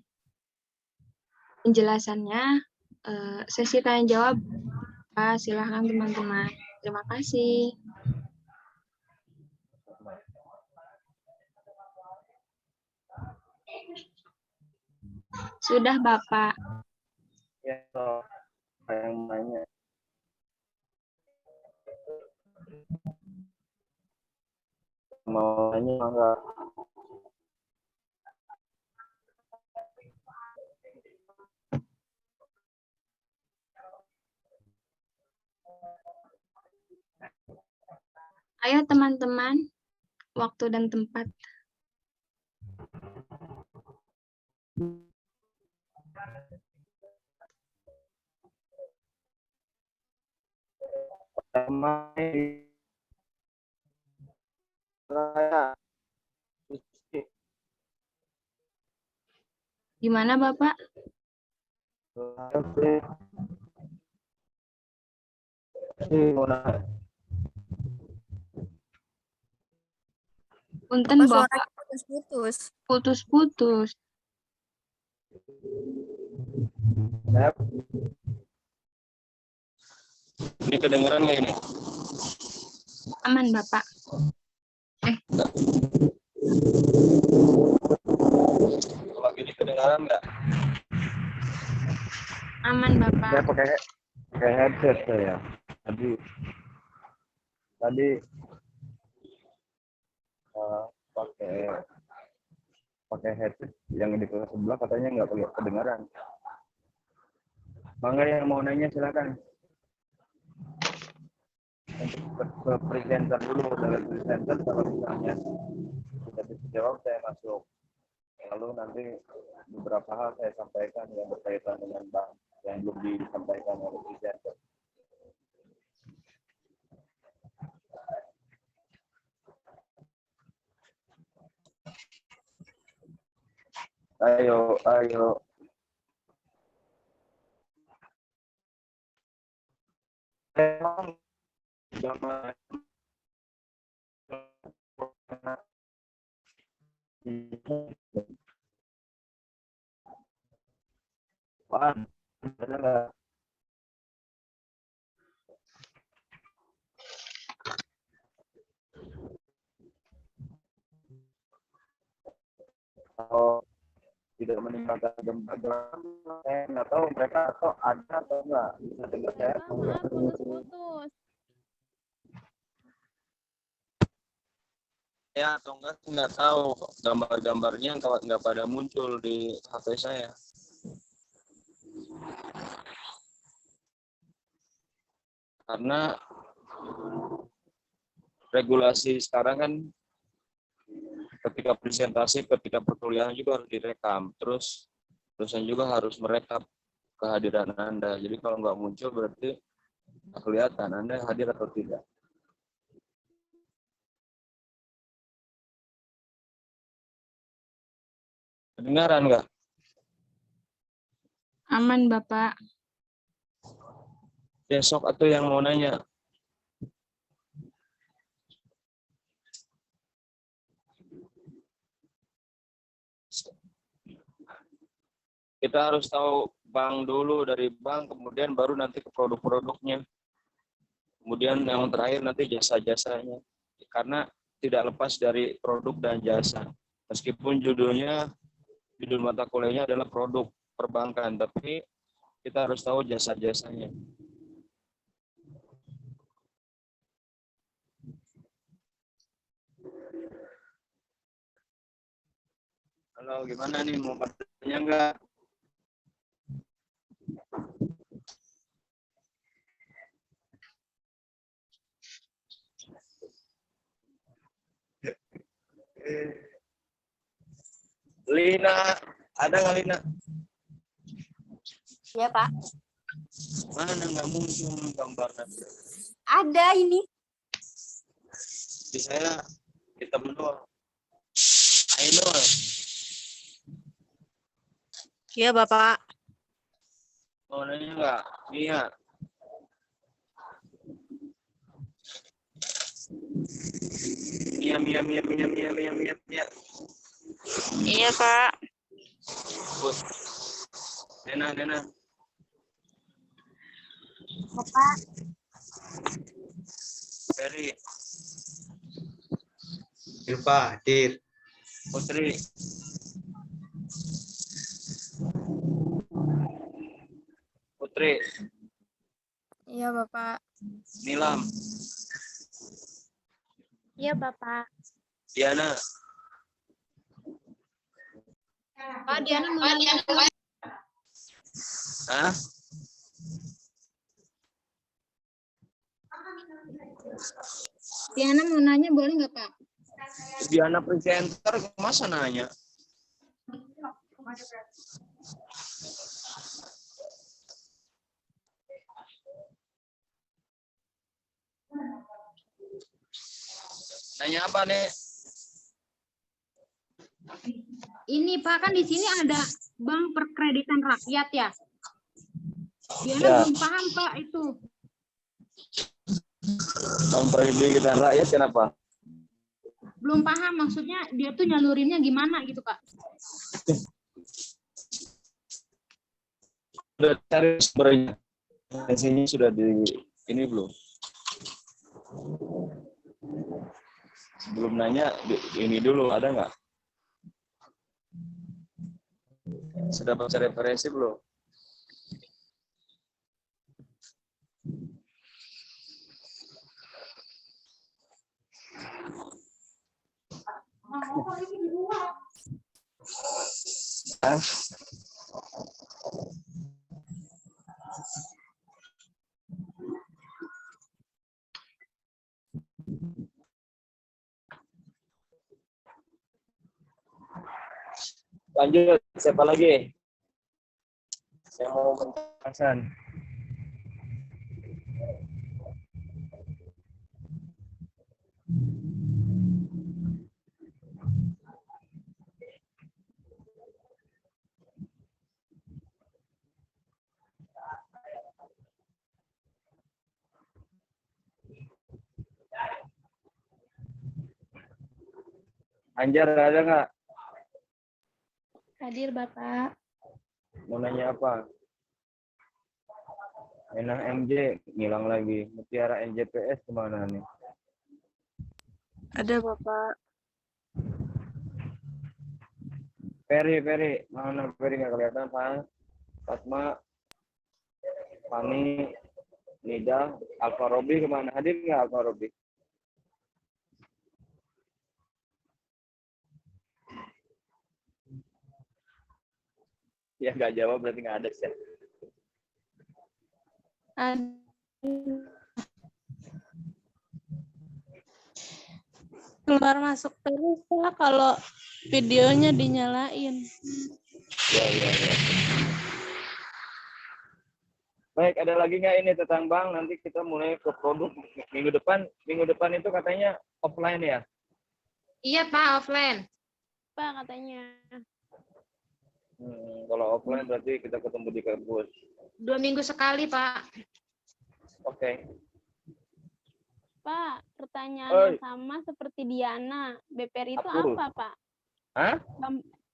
penjelasannya. Sesi tanya jawab, silakan teman-teman. Terima kasih. Sudah, Bapak. Ya, yang banyak. Mau nanya enggak? Ayo teman-teman, waktu dan tempat. Damai Raya. Gimana Bapak? Punten Bapak Bapak, suaranya putus-putus. putus-putus. Ini kedengeran nggak ini? Aman Bapak. Kalau gini kedengaran nggak? Aman Bapak. Saya pakai headset saya. Tadi pakai headset yang di kelas sebelah katanya nggak kedengaran. Bangga yang mau nanya silakan. Untuk ke presenter dulu, dari presenter kalau misalnya sudah bisa jawab saya masuk. Lalu nanti beberapa hal saya sampaikan yang berkaitan dengan bank yang belum disampaikan oleh presenter. Ayo. Emang zaman ada nggak? Kalau tidak meninggalkan gempa, saya nggak tahu mereka atau ada atau enggak bisa dengar saya. Maaf, putus-putus. Ya atau enggak nggak tahu gambar-gambarnya kalau nggak pada muncul di HP saya. Karena regulasi sekarang kan ketika presentasi, ketika perkuliahan juga harus direkam. Terus dosen juga harus merekam kehadiran Anda. Jadi kalau nggak muncul berarti nggak kelihatan Anda hadir atau tidak. Kedengaran nggak? Aman Bapak. Besok atau yang mau nanya? Kita harus tahu bank dulu, dari bank kemudian baru nanti ke produk-produknya. Kemudian yang terakhir nanti jasa-jasanya. Karena tidak lepas dari produk dan jasa. Meskipun judul mata kuliahnya adalah produk perbankan, tapi kita harus tahu jasa-jasanya. Halo, gimana nih, mau bertanya enggak? Lina, ada nggak Lina? Iya, Pak. Mana nggak muncul gambarnya? Ada ini. Di saya hitam doang. Ainul. Iya, Bapak. Mau nanya nggak? Iya. Mia. Iya, Pak. Nena. Bapak. Ferry. Ilpa hadir. Putri. Iya, Bapak. Nilam. Iya, Bapak. Diana. Pak Diana mau nanya. Hah? Diana mau nanya boleh nggak Pak? Diana presenter, masa nanya? Nanya apa nih? Ini Pak, kan di sini ada Bank Perkreditan Rakyat ya. Diana Ya. belum paham Pak itu. Bank Perkreditan Rakyat kenapa? Belum paham, maksudnya dia tuh nyalurinnya gimana gitu Kak. Sudah cari sumbernya. Sini sudah di ini belum? Sebelum nanya ini dulu ada nggak? Sudah baca referensi belum? Hah? Lanjut, siapa lagi? Saya mau penjelasan. Anjar ada nggak? Hadir Bapak. Mau nanya apa? Enang MJ ngilang lagi. Mutiara NJPS kemana nih? Ada Bapak. Ferry, mana Ferry nggak kelihatan Pak? Fatma, Fani, Nida, Alfa Robi kemana? Hadir nggak Alfa Robi? Ya nggak jawab berarti nggak ada sih. Keluar masuk terus Pak kalau videonya dinyalain. Ya. Baik, ada lagi nggak ini tentang bank? Nanti kita mulai ke produk minggu depan. Minggu depan itu katanya offline ya? Iya Pak, offline. Pak katanya. Kalau offline berarti kita ketemu di kampus. 2 minggu sekali Pak. Oke. Pak, pertanyaannya Oi. sama seperti Diana. BPR itu Aku. apa Pak? Hah?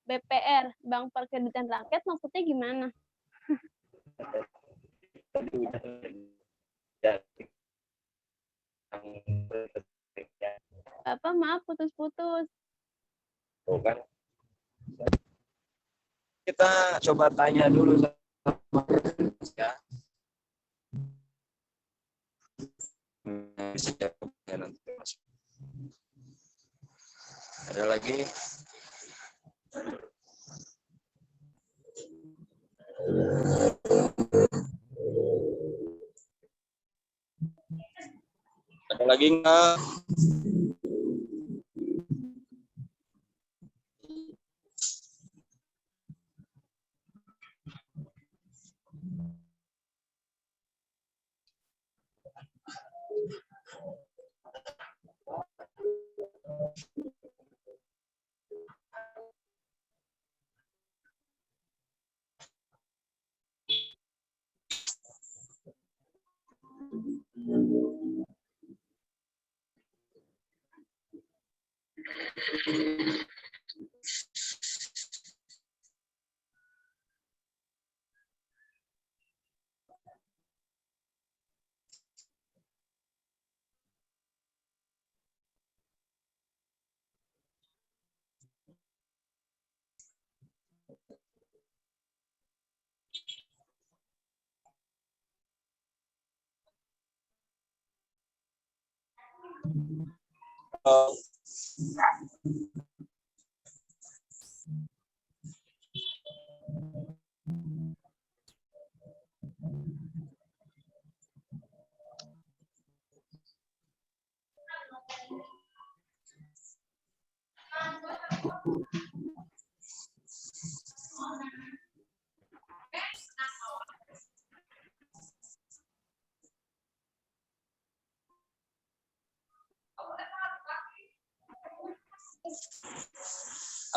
BPR, Bank Perkreditan Rakyat maksudnya gimana? Tadi udah. Ya. Bapak maaf putus-putus. Tuh kan. Kita coba tanya dulu sama ya. Nanti masuk. Ada lagi? Ada lagi nggak?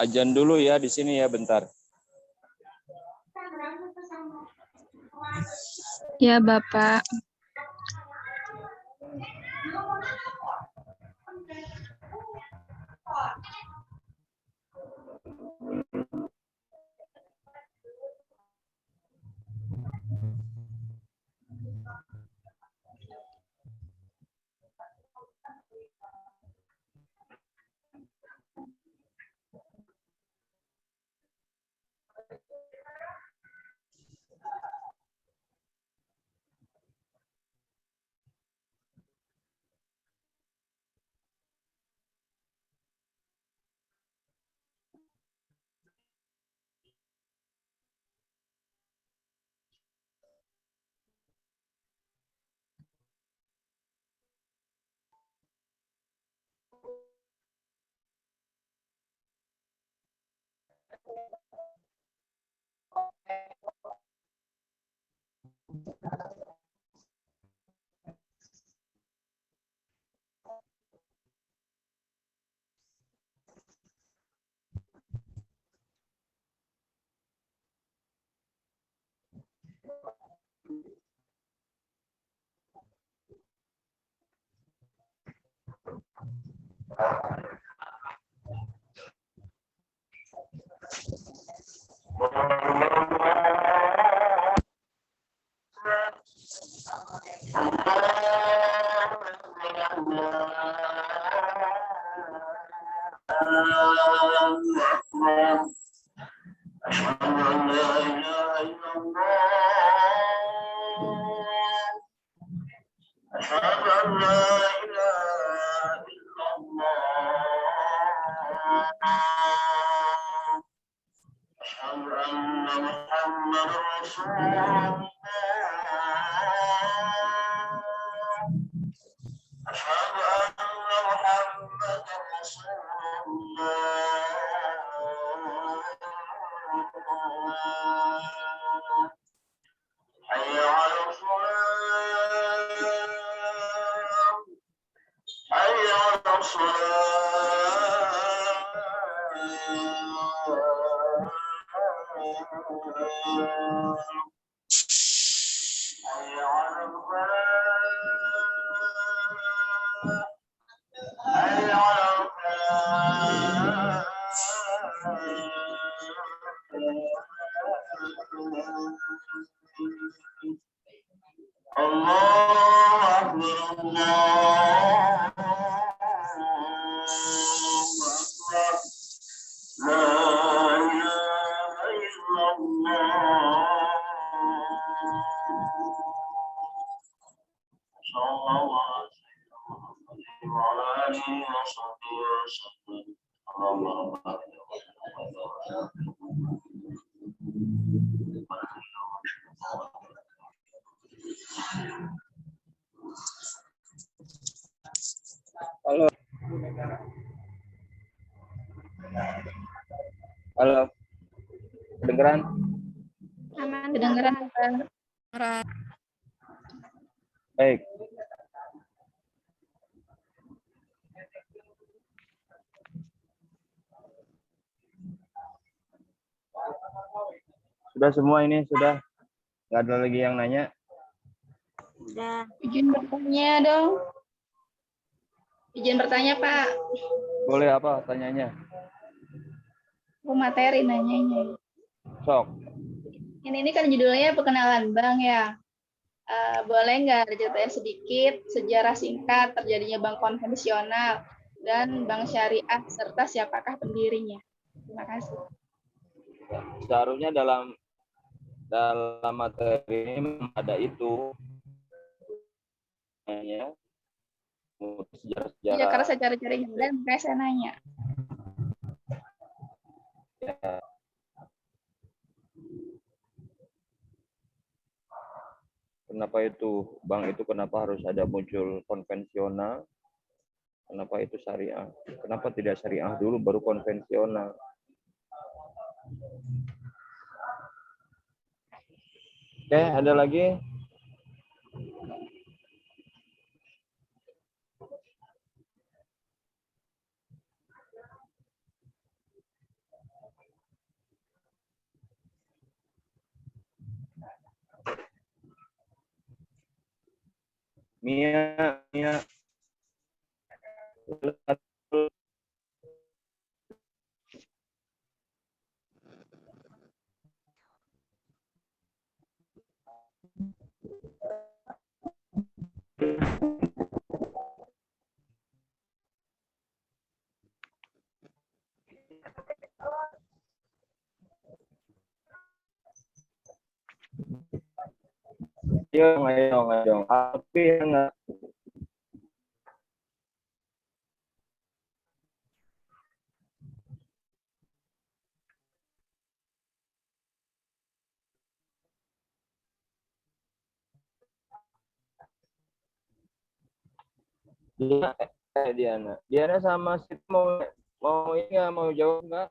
Ajan dulu ya di sini ya bentar. Ya, Bapak. Halo. Halo. Kedengeran? Aman. Kedengeran, Bapak. Pak. Baik. Sudah semua ini sudah? Nggak ada lagi yang nanya? Udah. Izin bertanya dong. Izin bertanya, Pak. Boleh apa tanyanya? Aku materi nanyanya. Sok. Ini kan judulnya perkenalan bank ya. Boleh nggak diceritain sedikit sejarah singkat terjadinya bank konvensional dan bank syariah serta siapakah pendirinya? Terima kasih. Seharusnya dalam materi ini ada itu ya, Iya, karena sejarah-sejarah saya cari-cari dan makanya saya nanya. ya. Kenapa itu bank itu kenapa harus ada muncul konvensional? Kenapa itu syariah? Kenapa tidak syariah dulu baru konvensional? Oke, ada lagi? Mia. Ayo. Tapi enggak. Diana sama Siti mau ini nggak, mau jawab nggak?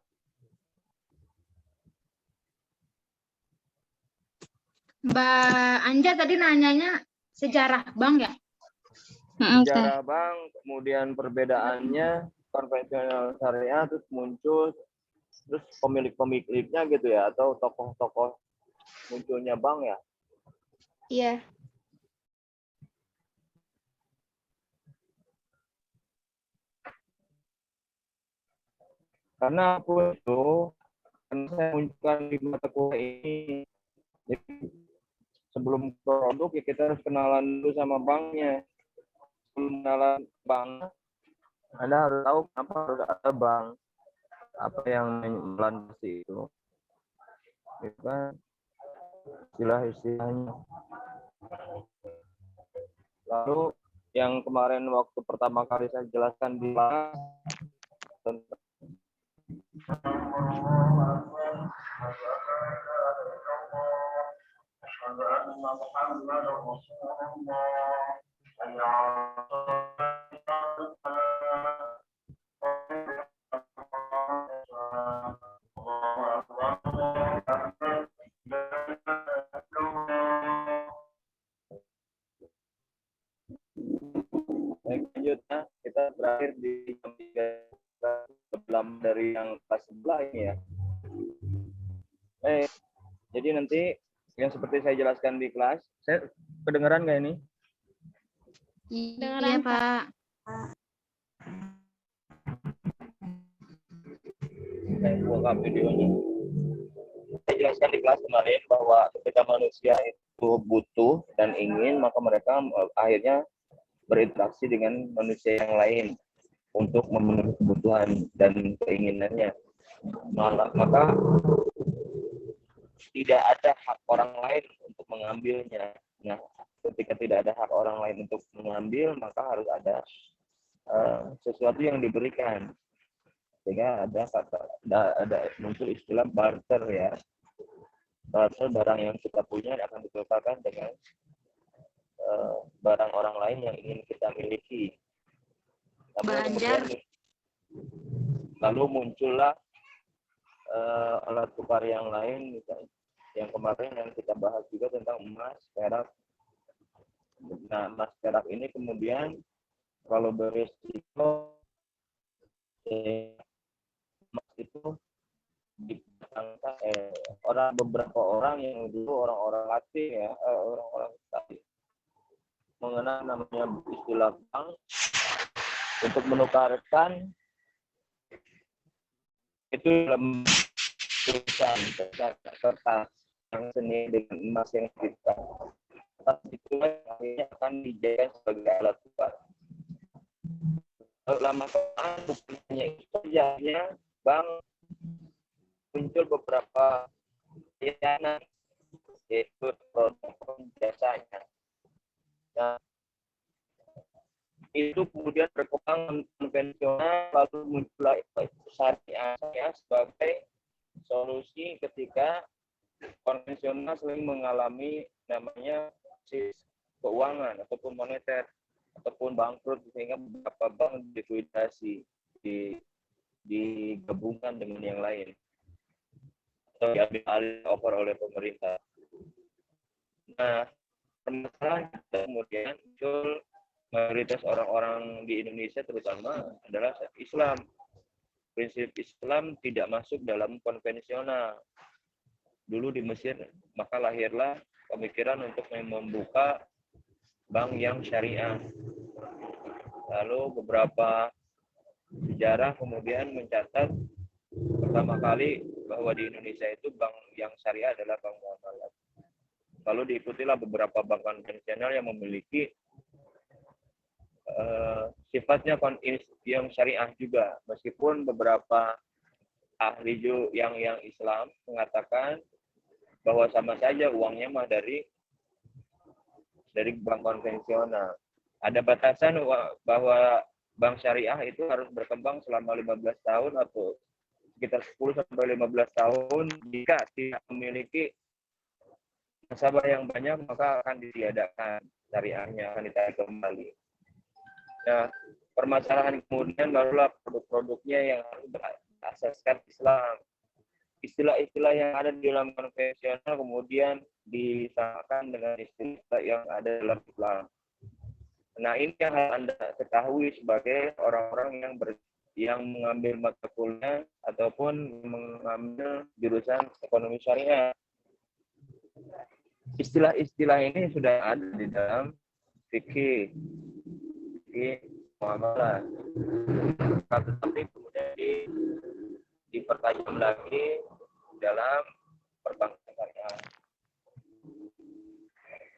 Mbak Anja tadi nanyanya sejarah bank ya? Sejarah bank, kemudian perbedaannya, konvensional syariah, terus muncul, terus pemilik-pemiliknya gitu ya, atau tokoh-tokoh munculnya bank ya? Iya. Karena aku itu, karena saya munculkan di mata kuliah ini, jadi sebelum produk ya kita harus kenalan dulu sama banknya. Sebelum kenalan bank, Anda harus tahu kenapa harus ada bank, apa yang melandasi itu, itu kan istilah-istilahnya. Lalu yang kemarin waktu pertama kali saya jelaskan di kelas tentang selanjutnya kita berakhir di jam 3 sebelum dari yang kelas 11 ini ya. Jadi nanti yang seperti saya jelaskan di kelas, saya kedengeran nggak ini? Iya, Pak. Saya buka videonya. Saya jelaskan di kelas kemarin bahwa ketika manusia itu butuh dan ingin, maka mereka akhirnya berinteraksi dengan manusia yang lain untuk memenuhi kebutuhan dan keinginannya. Maka tidak ada hak orang lain untuk mengambilnya. Nah, ketika tidak ada hak orang lain untuk mengambil, maka harus ada sesuatu yang diberikan. Sehingga ada muncul istilah barter ya. Barter, barang yang kita punya akan ditukarkan dengan barang orang lain yang ingin kita miliki. Lalu muncullah alat tukar yang lain, misalnya yang kemarin yang kita bahas juga tentang emas, perak. Nah, emas perak ini kemudian kalau berisiko emas itu dipasangkan beberapa orang yang dulu orang-orang Latin ya, orang-orang tadi mengenal namanya istilah bank untuk menukarkan itu dalam tulisan kertas yang seni dengan emas yang kita, itu akhirnya akan dijadikan sebagai alat tukar. Lama kelamaan bukan hanya itu saja, bank muncul beberapa layanan yaitu produk jasanya. Nah, itu kemudian berkembang konvensional, lalu muncullah syariah sebagai solusi ketika konvensional sering mengalami namanya krisis keuangan ataupun moneter ataupun bangkrut, sehingga beberapa bank likuidasi digabungkan dengan yang lain atau diambil alih oleh pemerintah. Nah, permasalahan kemudian muncul mayoritas orang-orang di Indonesia terutama adalah Islam. Prinsip Islam tidak masuk dalam konvensional. Dulu di Mesir, maka lahirlah pemikiran untuk membuka bank yang syariah. Lalu beberapa sejarah kemudian mencatat pertama kali bahwa di Indonesia itu bank yang syariah adalah bank muamalat. Lalu diikutilah beberapa bank konvensional yang memiliki sifatnya yang syariah juga, meskipun beberapa ahli yang Islam mengatakan bahwa sama saja uangnya mah dari bank konvensional. Ada batasan bahwa bank syariah itu harus berkembang selama 15 tahun atau sekitar 10 sampai 15 tahun. Jika tidak memiliki nasabah yang banyak, maka akan ditiadakan syariahnya, akan ditarik kembali. Nah, permasalahan kemudian barulah produk-produknya yang harus berasaskan Islam. Istilah-istilah yang ada di dalam konvensional kemudian disamakan dengan istilah yang ada dalam Islam. Nah, ini yang harus Anda ketahui sebagai orang-orang yang mengambil mata kuliah ataupun mengambil jurusan ekonomi syariah. Istilah-istilah ini sudah ada di dalam fikih muamalah. Tetapi kemudian dipertajam lagi dalam perbankan syariah.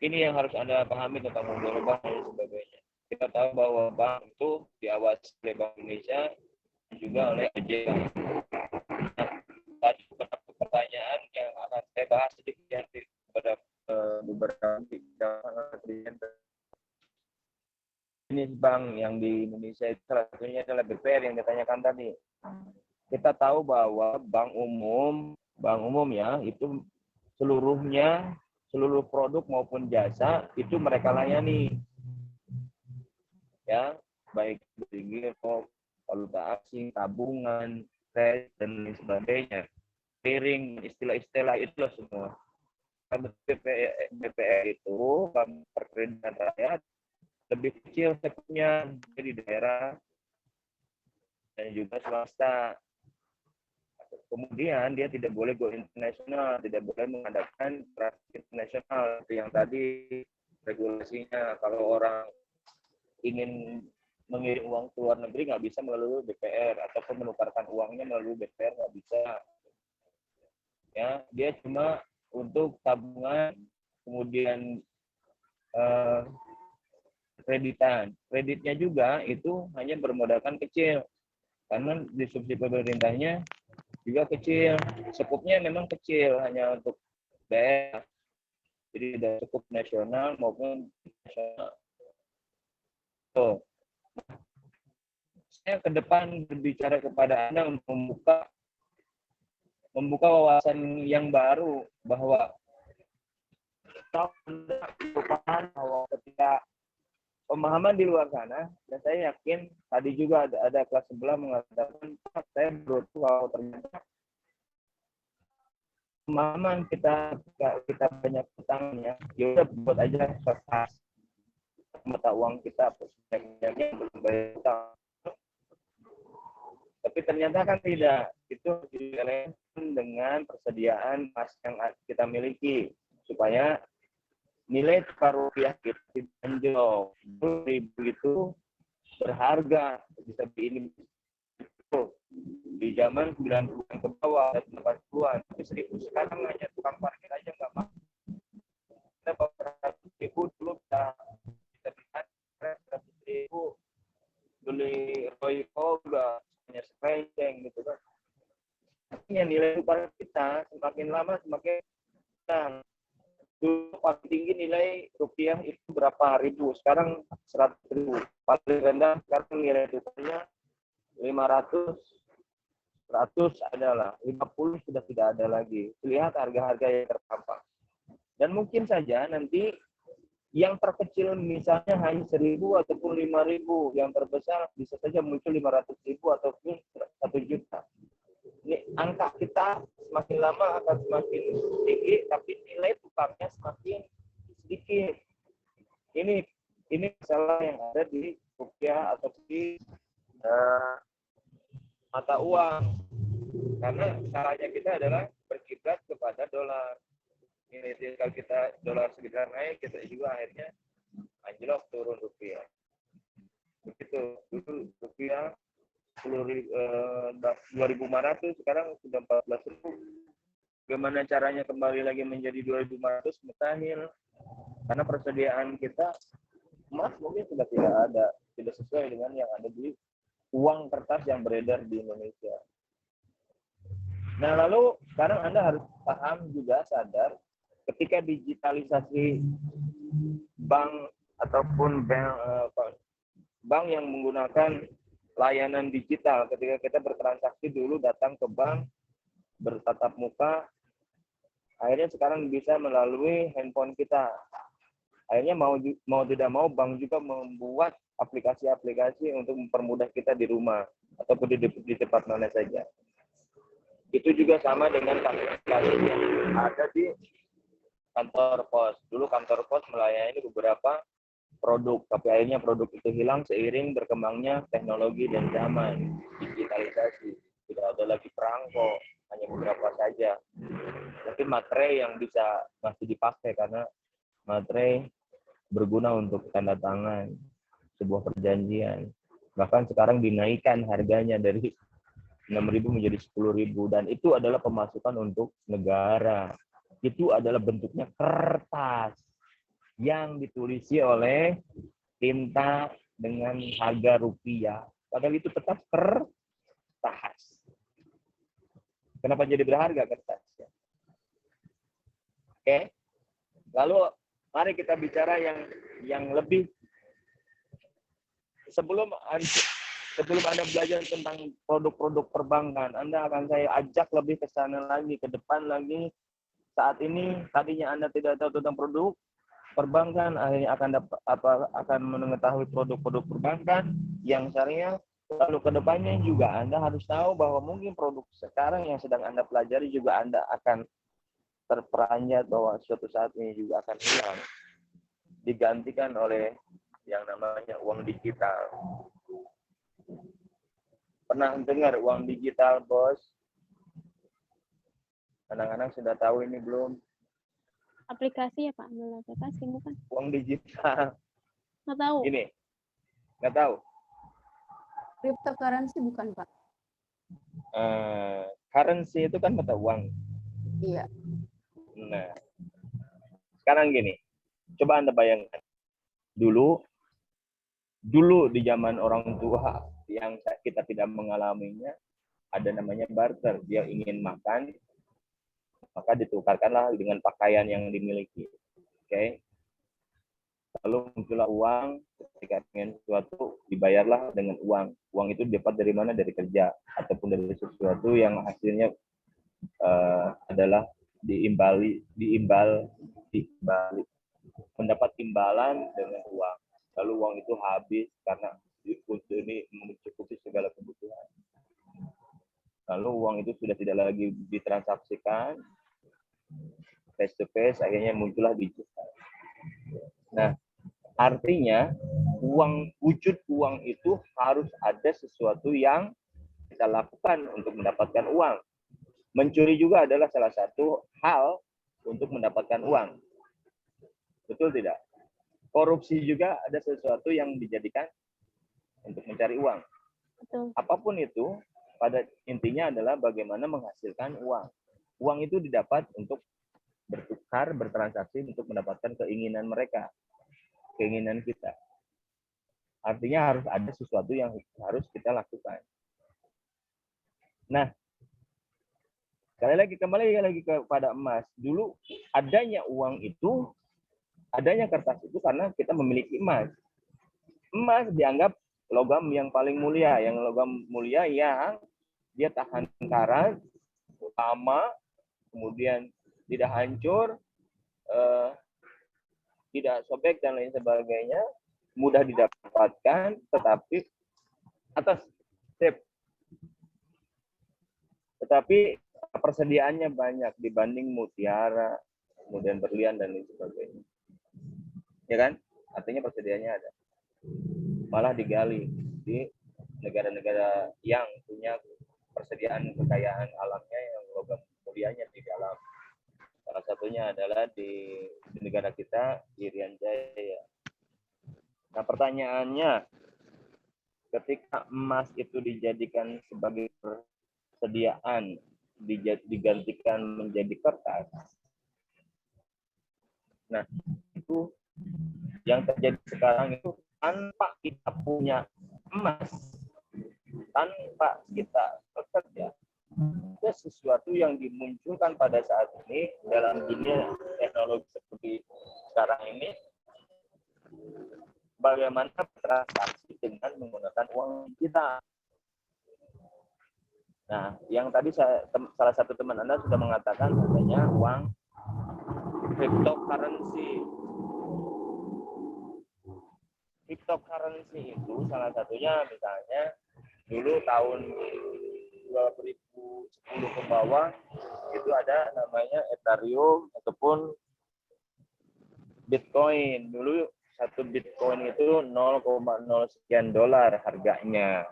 Ini yang harus Anda pahami tentang mudharabah dan sebagainya. Kita tahu bahwa bank itu diawasi oleh Bank Indonesia dan juga oleh OJK. Nah, tadi beberapa pertanyaan yang akan saya bahas sedikit pada beberapa jenis bank yang di Indonesia itu salah satunya adalah BPR yang ditanyakan tadi. Kita tahu bahwa bank umum ya itu seluruh produk maupun jasa itu mereka layani, ya, baik dari giro, valuta asing, tabungan, kredit dan lain sebagainya, clearing, istilah-istilah itulah semua. BPR itu bank perkreditan rakyat lebih kecil sektornya di daerah dan juga swasta. Kemudian dia tidak boleh go internasional, tidak boleh mengadakan transaksi internasional. Itu yang tadi regulasinya. Kalau orang ingin mengirim uang ke luar negeri nggak bisa melalui BPR, ataupun menukarkan uangnya melalui BPR nggak bisa. Ya, dia cuma untuk tabungan, kemudian kreditan. Kreditnya juga itu hanya bermodalkan kecil, karena disubsidi pemerintahnya juga kecil, skupnya memang kecil, hanya untuk daerah. Jadi ada skup nasional maupun nasional. So, saya ke depan berbicara kepada Anda untuk membuka wawasan yang baru, bahwa Anda merupakan bahwa ketika pemahaman di luar sana, dan saya yakin tadi juga ada kelas sebelah mengatakan saya berutuh kalau ternyata pemahaman kita banyak utangnya, ya udah buat aja kertas mata uang kita sebenarnya belum bayar utang. Tapi ternyata kan tidak, itu direlevan dengan persediaan emas yang kita miliki supaya nilai tukar rupiah kita tidak anjlok. Ribu itu berharga, bisa beli ini di zaman 90-an ke bawah dan 80-an. Tapi 1.000 sekarang hanya tukang parkir aja nggak mau. Kita beberapa ribu dulu bisa lihat 100.000 beli Royco udah hanya sepenceng gitu kan. Artinya nilai tukar kita semakin lama semakin hilang. Dulu paling tinggi nilai rupiah itu berapa ribu, sekarang 100.000. Paling rendah sekarang nilai tukarnya 500, 100 adalah, 50 sudah tidak ada lagi. Lihat harga-harga yang terpampang. Dan mungkin saja nanti yang terkecil misalnya hanya 1.000 ataupun 5.000, yang terbesar bisa saja muncul 500.000 ataupun 1 juta. Ini angka kita semakin lama akan semakin tinggi, tapi nilai tukarnya semakin sedikit. Ini masalah yang ada di rupiah atau di mata uang. Karena caranya kita adalah berkiblat kepada dolar. Nilai tukar kita dolar sekitar naik, kita juga akhirnya anjlok turun rupiah. Begitu dulu rupiah 2.500, sekarang sudah 14.000. Bagaimana caranya kembali lagi menjadi 2.500? Mustahil. Karena persediaan kita emas mungkin sudah tidak sesuai dengan yang ada di uang kertas yang beredar di Indonesia. Nah, lalu sekarang Anda harus paham juga, sadar, ketika digitalisasi bank ataupun bank yang menggunakan layanan digital, ketika kita bertransaksi dulu datang ke bank, bertatap muka, akhirnya sekarang bisa melalui handphone kita. Akhirnya mau tidak mau bank juga membuat aplikasi-aplikasi untuk mempermudah kita di rumah ataupun di tempat mana saja. Itu juga sama dengan kasus yang ada di kantor pos. Dulu kantor pos melayani beberapa produk, tapi akhirnya produk itu hilang seiring berkembangnya teknologi dan zaman, digitalisasi. Tidak ada lagi perangko, hanya beberapa saja. Tapi materai yang bisa masih dipakai karena materai berguna untuk tanda tangan sebuah perjanjian. Bahkan sekarang dinaikkan harganya dari 6.000 menjadi 10.000, dan itu adalah pemasukan untuk negara. Itu adalah bentuknya kertas yang ditulisi oleh tinta dengan harga rupiah. Padahal itu tetap kertas. Kenapa jadi berharga kertas? Oke. Lalu mari kita bicara yang lebih sebelum Anda belajar tentang produk-produk perbankan, Anda akan saya ajak lebih ke sana lagi, ke depan lagi. Saat ini tadinya Anda tidak tahu tentang produk perbankan, akhirnya akan mengetahui produk-produk perbankan yang syariah. Lalu ke depannya juga Anda harus tahu bahwa mungkin produk sekarang yang sedang Anda pelajari juga Anda akan terperanjat bahwa suatu saat ini juga akan hilang, digantikan oleh yang namanya uang digital. Pernah dengar uang digital, bos? Anak-anak sudah tahu ini belum? Aplikasi ya Pak, ambil aplikasi bukan? Uang digital. Nggak tahu. Ini, nggak tahu. Cryptocurrency bukan Pak? Currency itu kan mata uang. Iya. Nah, sekarang gini, coba Anda bayangkan. Dulu di zaman orang tua yang kita tidak mengalaminya, ada namanya barter. Dia ingin makan, maka ditukarkanlah dengan pakaian yang dimiliki. Oke. Lalu muncullah uang, ketika ingin sesuatu dibayarlah dengan uang. Uang itu dapat dari mana? Dari kerja ataupun dari sesuatu yang hasilnya adalah diimbali, mendapat imbalan dengan uang. Lalu uang itu habis karena ini mencukupi segala kebutuhan. Lalu uang itu sudah tidak lagi ditransaksikan face to face, akhirnya muncullah digital. Nah, artinya wujud uang itu harus ada sesuatu yang kita lakukan untuk mendapatkan uang. Mencuri juga adalah salah satu hal untuk mendapatkan uang. Betul tidak? Korupsi juga ada sesuatu yang dijadikan untuk mencari uang. Betul. Apapun itu, pada intinya adalah bagaimana menghasilkan uang. Uang itu didapat untuk bertukar, bertransaksi untuk mendapatkan keinginan mereka, keinginan kita. Artinya harus ada sesuatu yang harus kita lakukan. Nah, kembali lagi kepada emas. Dulu adanya uang itu, adanya kertas itu karena kita memiliki emas. Emas dianggap logam yang paling mulia, yang dia tahan karat, lama, kemudian tidak hancur, tidak sobek dan lain sebagainya, mudah didapatkan, tetapi tetapi persediaannya banyak dibanding mutiara, kemudian berlian dan lain sebagainya. Ya kan? Artinya persediaannya ada. Malah digali di negara-negara yang punya persediaan kekayaan alamnya yang logam mulianya di dalam. Salah satunya adalah di negara kita, Irian Jaya. Nah, pertanyaannya, ketika emas itu dijadikan sebagai persediaan, digantikan menjadi kertas, nah itu yang terjadi sekarang itu tanpa kita punya emas, tanpa kita bekerja, ada sesuatu yang dimunculkan pada saat ini dalam dunia teknologi seperti sekarang ini, bagaimana transaksi dengan menggunakan uang kita. Nah, yang tadi salah satu teman Anda sudah mengatakan adanya uang cryptocurrency. Cryptocurrency itu salah satunya misalnya dulu tahun 2010 ke bawah itu ada namanya Ethereum ataupun Bitcoin. Dulu satu Bitcoin itu 0,0 sekian dolar harganya.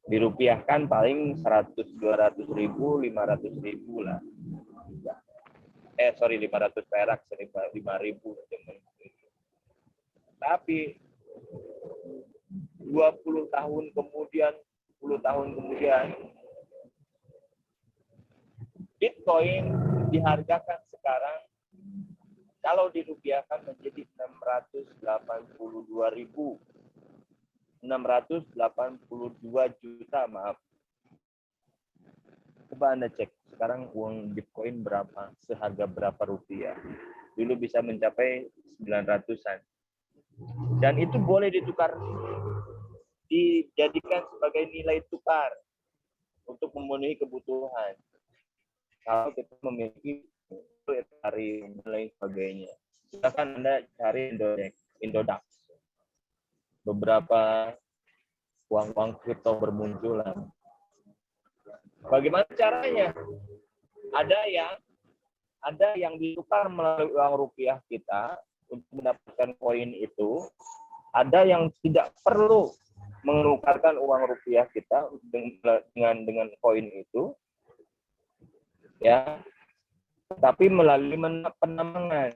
Dirupiahkan paling 100, 200 ribu, 500 ribu lah. 500 perak, 5.000. Tapi 20 tahun kemudian, 10 tahun kemudian, Bitcoin dihargakan sekarang kalau dirupiahkan menjadi 682 juta, maaf. Coba Anda cek sekarang uang Bitcoin berapa, seharga berapa rupiah. Dulu bisa mencapai 900-an. Dan itu boleh ditukar, dijadikan sebagai nilai tukar untuk memenuhi kebutuhan. Kalau kita memiliki Ethereum dan lain sebagainya, silakan Anda cari Indodax. Beberapa uang-uang kripto bermunculan. Bagaimana caranya? Ada yang ditukar melalui uang rupiah kita untuk mendapatkan koin itu. Ada yang tidak perlu menukarkan uang rupiah kita dengan koin itu, ya. Tapi melalui penambangan,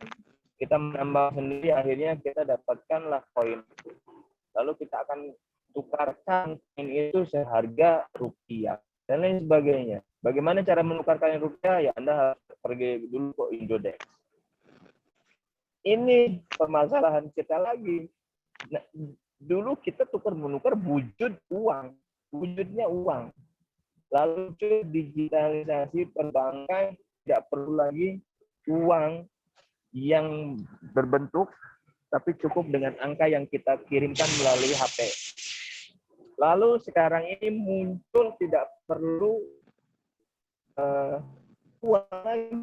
kita menambang sendiri, akhirnya kita dapatkanlah koin itu. Lalu kita akan tukarkan koin itu seharga rupiah dan lain sebagainya. Bagaimana cara menukarkan rupiah? Ya Anda harus pergi dulu ke Indodex. Ini permasalahan kita lagi. Nah, dulu kita menukar wujudnya uang. Lalu digitalisasi perbankan, tidak perlu lagi uang yang berbentuk, tapi cukup dengan angka yang kita kirimkan melalui HP. Lalu sekarang ini muncul tidak perlu uang lagi.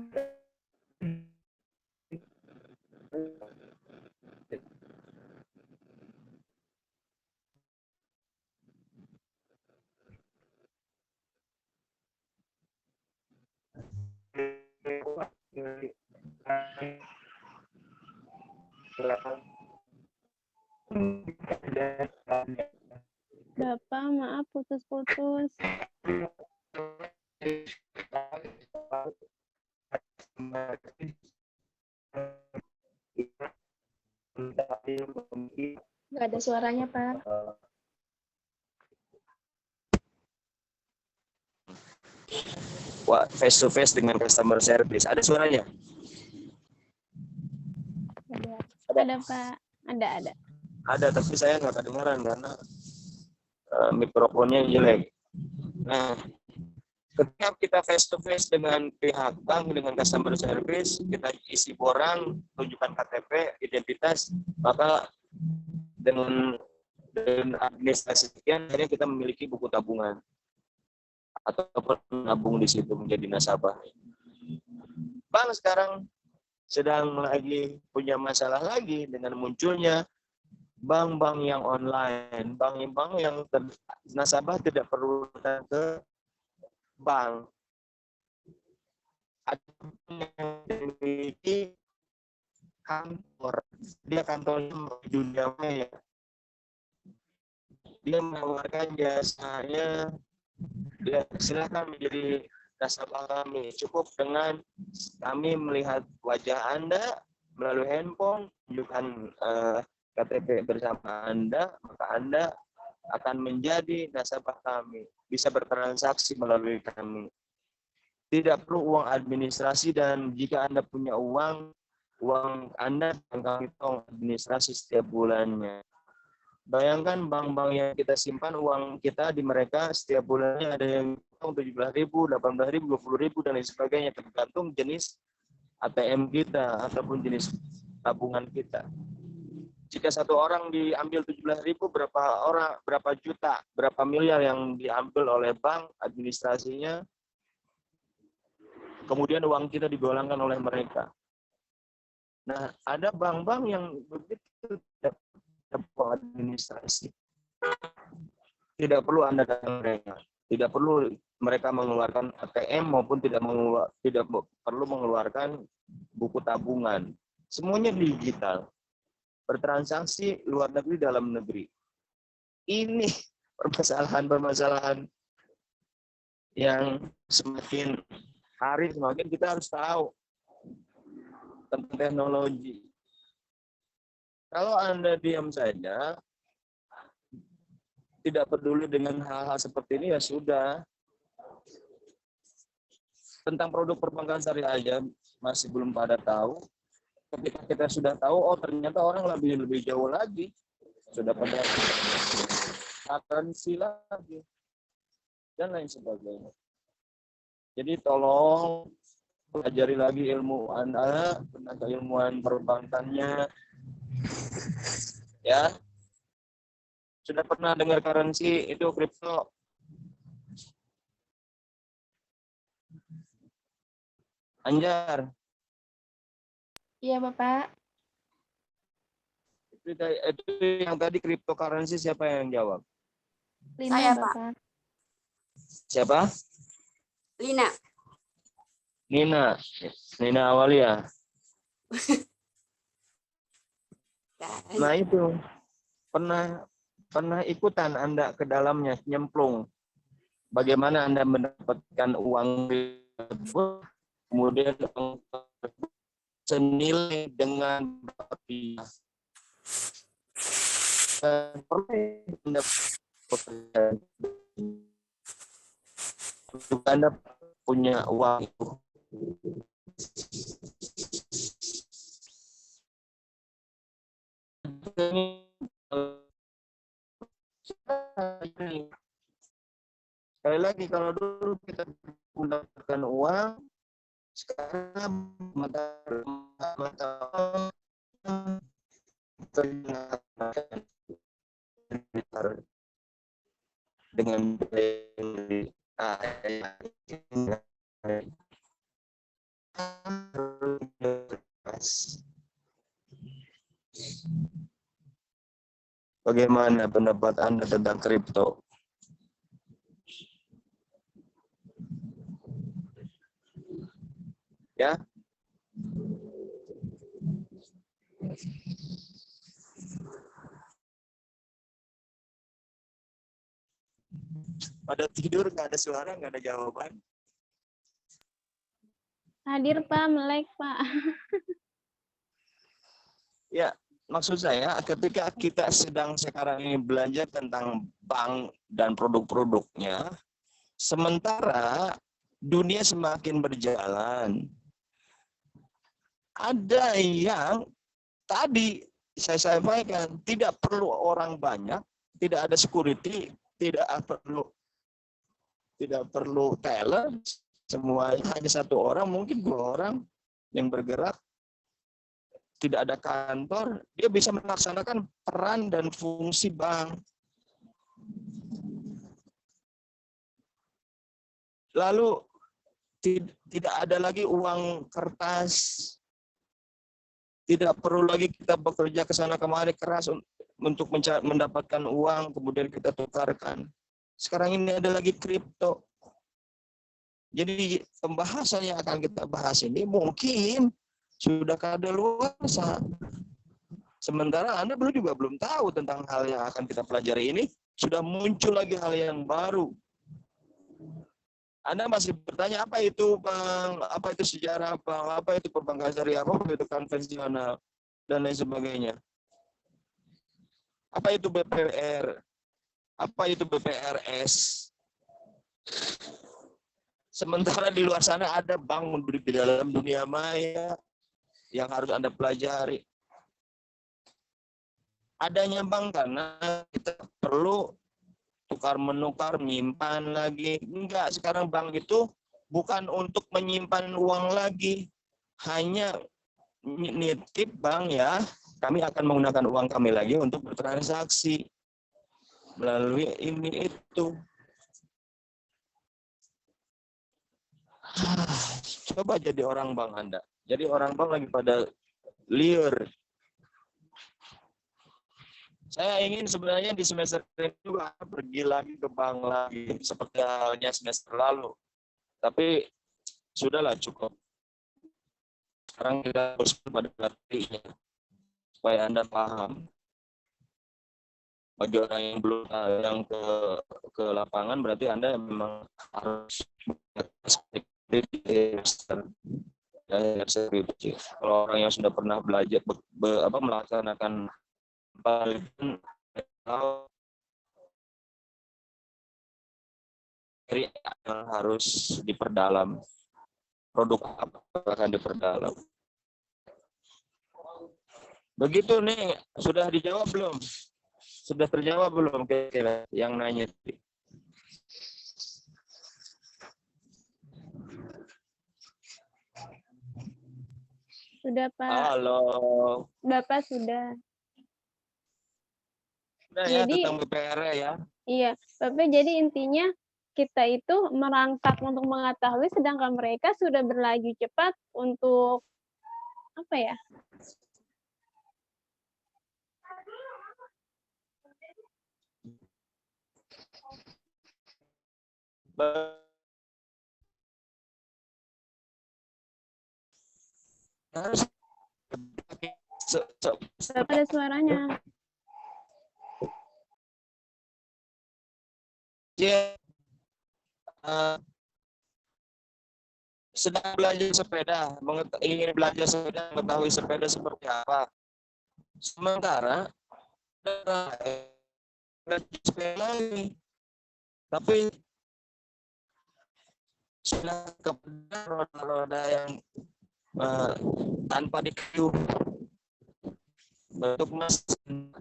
Bapak, maaf putus-putus. Nggak ada suaranya, Pak. Wah, face to face dengan customer service. Ada suaranya? Ada Pak. Ada. Ada, tapi saya nggak kedengaran karena mikrofonnya jelek. Nah, ketika kita face to face dengan pihak bank, dengan customer service, kita isi borang, tunjukkan KTP, identitas, maka dengan administrasi sekian, akhirnya kita memiliki buku tabungan ataupun menabung di situ menjadi nasabah. Bank sekarang sedang lagi punya masalah lagi dengan munculnya bank-bank yang online, bank-bank yang nasabah tidak perlu datang ke bank. Ada yang memiliki kantor, dia kantornya dunia maya. Dia menawarkan jasanya, dia silakan menjadi nasabah kami. Cukup dengan kami melihat wajah Anda melalui handphone, tunjukkan KTP bersama Anda, maka Anda akan menjadi nasabah kami, bisa bertransaksi melalui kami. Tidak perlu uang administrasi, dan jika Anda punya uang Anda akan kami tolong administrasi setiap bulannya. Bayangkan bank-bank yang kita simpan uang kita di mereka setiap bulannya ada yang 17.000, 18.000, 20.000 dan lain sebagainya, tergantung jenis ATM kita ataupun jenis tabungan kita. Jika satu orang diambil 17.000, berapa juta, berapa miliar yang diambil oleh bank administrasinya, kemudian uang kita digolongkan oleh mereka. Nah, ada bank-bank yang begitu tidak administrasi. Tidak perlu Anda datang mereka. Tidak perlu mereka mengeluarkan ATM maupun tidak perlu mengeluarkan buku tabungan. Semuanya digital. Bertransaksi luar negeri, dalam negeri. Ini permasalahan-permasalahan yang semakin hari semakin kita harus tahu tentang teknologi. Kalau Anda diam saja, tidak peduli dengan hal-hal seperti ini, ya sudah. Tentang produk perbankan syariah aja masih belum pada tahu. Ketika kita sudah tahu, oh ternyata orang lebih jauh lagi. Sudah pada akansi lagi. Dan lain sebagainya. Jadi tolong pelajari lagi ilmu Anda, tentang keilmuan perbankannya. Ya, sudah pernah dengar currency itu kripto? Anjar, Iya, Bapak. itu yang tadi cryptocurrency siapa yang jawab? Lina, Saya, Pak. Bapak. Siapa? Lina. Nina Awalia. Nah itu pernah ikutan Anda ke dalamnya, nyemplung. Bagaimana Anda mendapatkan uang tersebut, kemudian senilai dengan Anda punya uang itu. Sekali lagi, kalau dulu kita mendapatkan uang, sekarang dengan bagaimana pendapat Anda tentang kripto? Ya. Pada tidur, nggak ada suara, nggak ada jawaban. Hadir Pak, melek Pak. Ya, maksud saya ketika kita sedang sekarang ini belajar tentang bank dan produk-produknya, sementara dunia semakin berjalan, ada yang tadi saya sampaikan, tidak perlu orang banyak, tidak ada security, tidak perlu teller, semuanya hanya satu orang, mungkin 2 orang yang bergerak, tidak ada kantor, dia bisa melaksanakan peran dan fungsi bank. Lalu tidak ada lagi uang kertas, tidak perlu lagi kita bekerja ke sana kemari keras untuk mendapatkan uang, kemudian kita tukarkan. Sekarang ini ada lagi kripto. Jadi pembahasan yang akan kita bahas ini mungkin sudah kadaluarsa. Sementara Anda juga belum tahu tentang hal yang akan kita pelajari ini, sudah muncul lagi hal yang baru. Anda masih bertanya, apa itu bank, apa itu sejarah bank, apa itu perbankan syariah, apa itu konvensional, dan lain sebagainya. Apa itu BPR? Apa itu BPRS? Sementara di luar sana ada bank di dalam dunia maya yang harus Anda pelajari. Adanya bank karena kita perlu tukar menukar, menyimpan lagi. Enggak, sekarang bank itu bukan untuk menyimpan uang lagi. Hanya nitip bank ya, kami akan menggunakan uang kami lagi untuk bertransaksi melalui ini itu. Coba jadi orang bank Anda. Jadi orang bank lagi pada liar. Saya ingin sebenarnya di semester ini juga pergi lagi ke bank lagi seperti halnya semester lalu. Tapi sudahlah cukup. Sekarang kita harus pada artinya supaya Anda paham. Bagi orang yang belum ke lapangan berarti Anda memang harus kalau orang yang sudah pernah belajar melaksanakan harus diperdalam, produk apa akan diperdalam. Begitu nih, sudah dijawab belum? Sudah terjawab belum kira-kira yang nanya? Sudah, Pak. Halo. Bapak sudah. Sudah ya, Jadi, tentang BPR ya. Iya, Bapak, jadi intinya kita itu merangkak untuk mengetahui, sedangkan mereka sudah berlaju cepat untuk apa ya? Bapak ada suaranya. Dia sedang belajar sepeda, ingin belajar sepeda, mengetahui sepeda seperti apa. Sementara sepeda lagi, tapi sudah kepada roda-roda yang tanpa dikayuh bentuk mesin.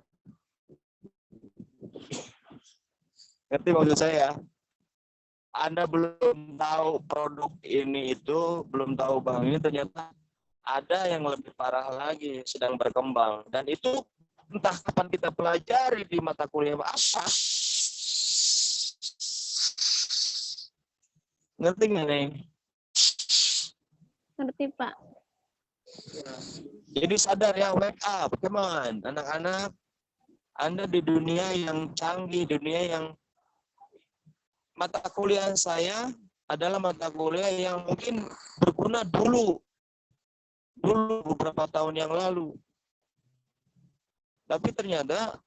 Ngerti maksud saya? Anda belum tahu produk ini itu, belum tahu bang ini, ternyata ada yang lebih parah lagi sedang berkembang, dan itu entah kapan kita pelajari di mata kuliah asas. Ngerti nggak nih? Ngerti, Pak. Jadi sadar ya, wake up, come on, anak-anak. Anda di dunia yang canggih, dunia yang mata kuliah saya adalah mata kuliah yang mungkin berguna dulu beberapa tahun yang lalu. Tapi ternyata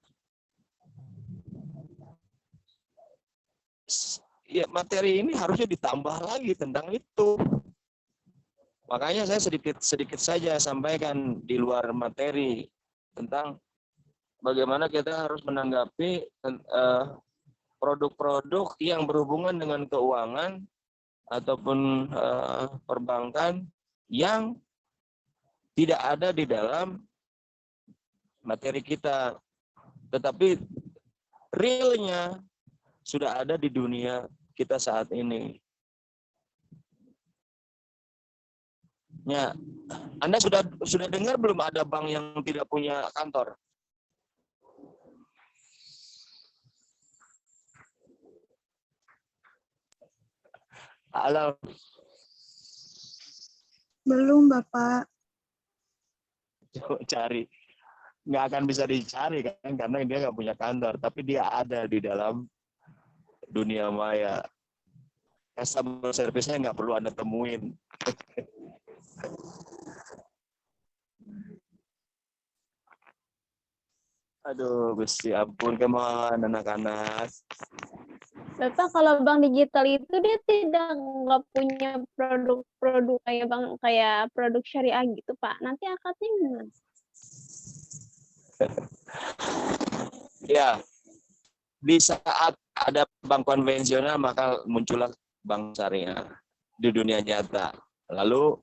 ya materi ini harusnya ditambah lagi tentang itu. Makanya saya sedikit saja sampaikan di luar materi tentang bagaimana kita harus menanggapi produk-produk yang berhubungan dengan keuangan ataupun perbankan yang tidak ada di dalam materi kita, tetapi realnya sudah ada di dunia kita saat ini. Ya, Anda sudah dengar belum ada bank yang tidak punya kantor? Halo. Belum, Bapak. Coba cari. Nggak akan bisa dicari kan, karena dia nggak punya kantor. Tapi dia ada di dalam dunia maya. Customer service-nya nggak perlu Anda temuin. Aduh, Gusti ampun, kemana anak-anak. Bapak, kalau bank digital itu dia nggak punya produk-produk kayak produk syariah gitu, Pak. Nanti akadnya gimana? Ya, di saat ada bank konvensional maka muncullah bank syariah di dunia nyata. Lalu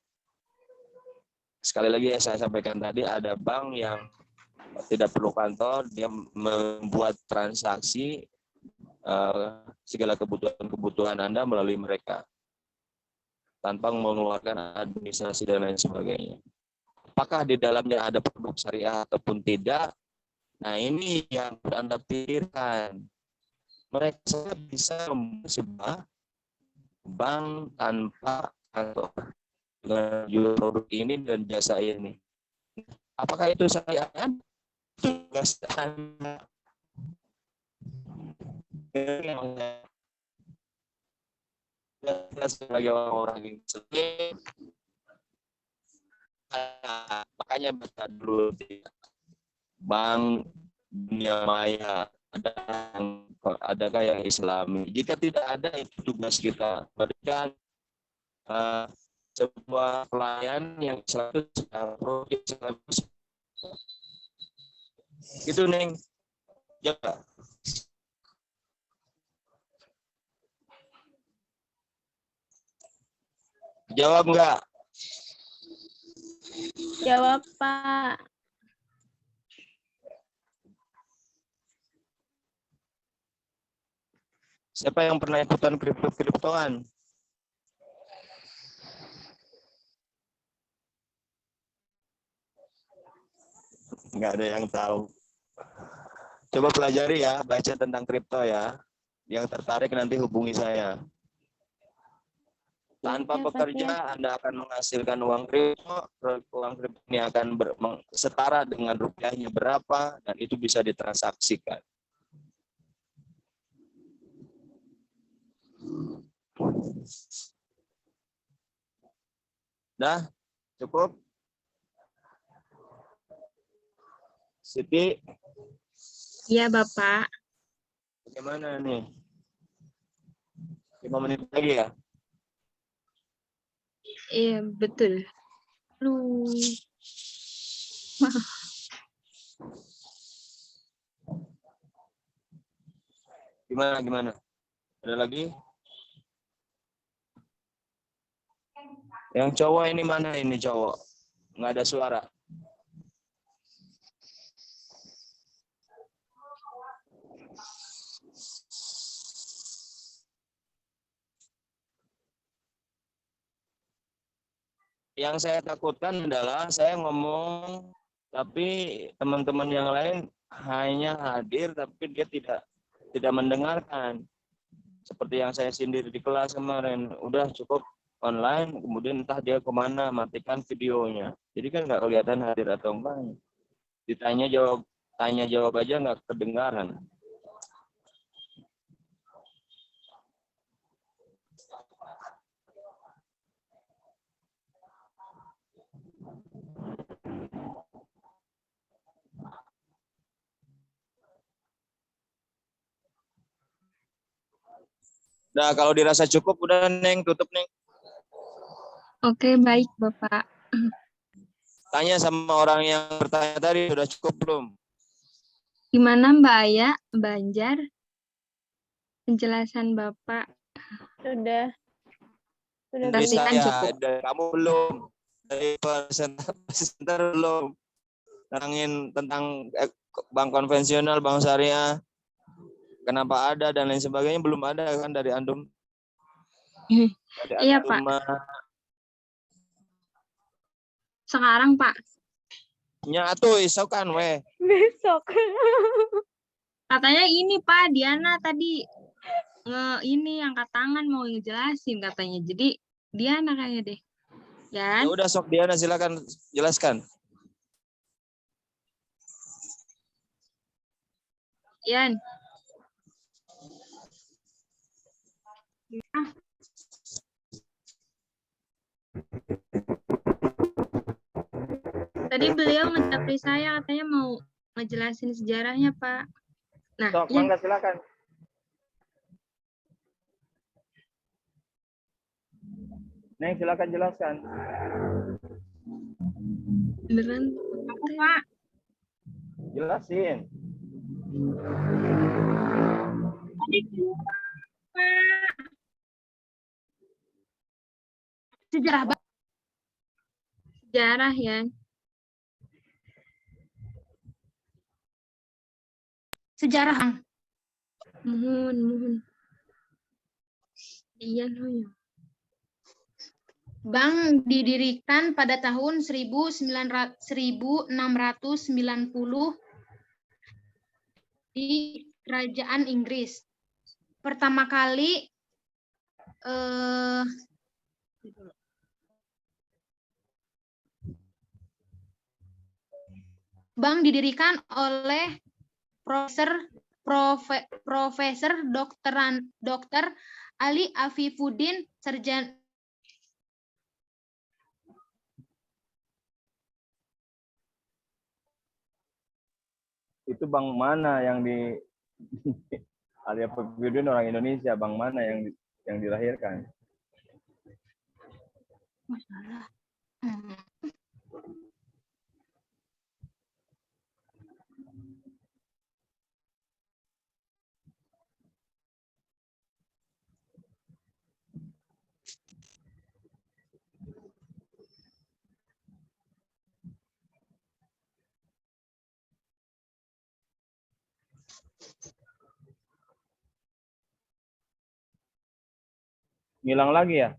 sekali lagi yang saya sampaikan tadi, ada bank yang tidak perlu kantor, dia membuat transaksi segala kebutuhan Anda melalui mereka tanpa mengeluarkan administrasi dan lain sebagainya. Apakah di dalamnya ada produk syariah ataupun tidak? Nah, ini yang Anda pikirkan. Mereka bisa membuat sebuah bank tanpa kantor dengan jual produk ini dan jasa ini. Apakah itu syariah? Tugas Anda. Kita sebagai orang yang muslim, makanya baca dulu bank dunia maya, adakah yang islami. Jika tidak ada, itu tugas kita berikan sebuah pelayan yang 100% itu Neng. Jaga. Jawab enggak? Jawab, Pak. Siapa yang pernah ikutan kriptoan? Enggak ada yang tahu. Coba pelajari ya, baca tentang kripto ya. Yang tertarik nanti hubungi saya. Tanpa Ya, bekerja, Anda akan menghasilkan uang kripto. Uang kripto ini akan setara dengan rupiahnya berapa, dan itu bisa ditransaksikan. Dah, cukup? Siti, Iya, Bapak. bagaimana nih? 5 menit lagi ya? Iya, betul. Lu. Gimana? Ada lagi? Yang cowok ini mana ini cowok? Nggak ada suara. Yang saya takutkan adalah saya ngomong, tapi teman-teman yang lain hanya hadir, tapi dia tidak mendengarkan. Seperti yang saya sindir di kelas kemarin, udah cukup online, kemudian entah dia kemana, matikan videonya. Jadi kan nggak kelihatan hadir atau enggak. Tanya jawab aja nggak kedengaran. Nah, kalau dirasa cukup, udah Neng, tutup Neng. Oke, baik, Bapak. Tanya sama orang yang bertanya tadi, sudah cukup belum? Gimana Mbak Aya, Banjar? Penjelasan Bapak. Sudah Tapi Bisa kan ya, cukup. dari kamu belum, dari presenter belum. Nerangin tentang bank konvensional, bank syariah, kenapa ada dan lain sebagainya, belum ada kan dari Andum? Dari Iya, Pak. Sekarang, Pak. Nyatu isokan weh. besok. Katanya ini, Pak, Diana tadi ini angkat tangan mau ngejelasin katanya. Jadi Diana kayaknya deh. Ya Ya. udah sok Diana, silakan jelaskan. Yan. Tadi beliau ngejapri saya katanya mau ngejelasin sejarahnya, Pak. Nah, Sok, Yan. mangga silakan. Neng, silakan jelaskan. Beneran, Pak. Jelasin. Sejarah Bang. Sejarah ya. Sejarah Bang. Mohon. Iya loh ya. Bank didirikan pada tahun 1690 di Kerajaan Inggris. Pertama kali bank didirikan oleh Profesor Dr. Ali Afifuddin Sarjana. Itu bank mana yang di Ali Afifuddin orang Indonesia, bank mana yang dilahirkan? Masalah. Ngilang lagi ya?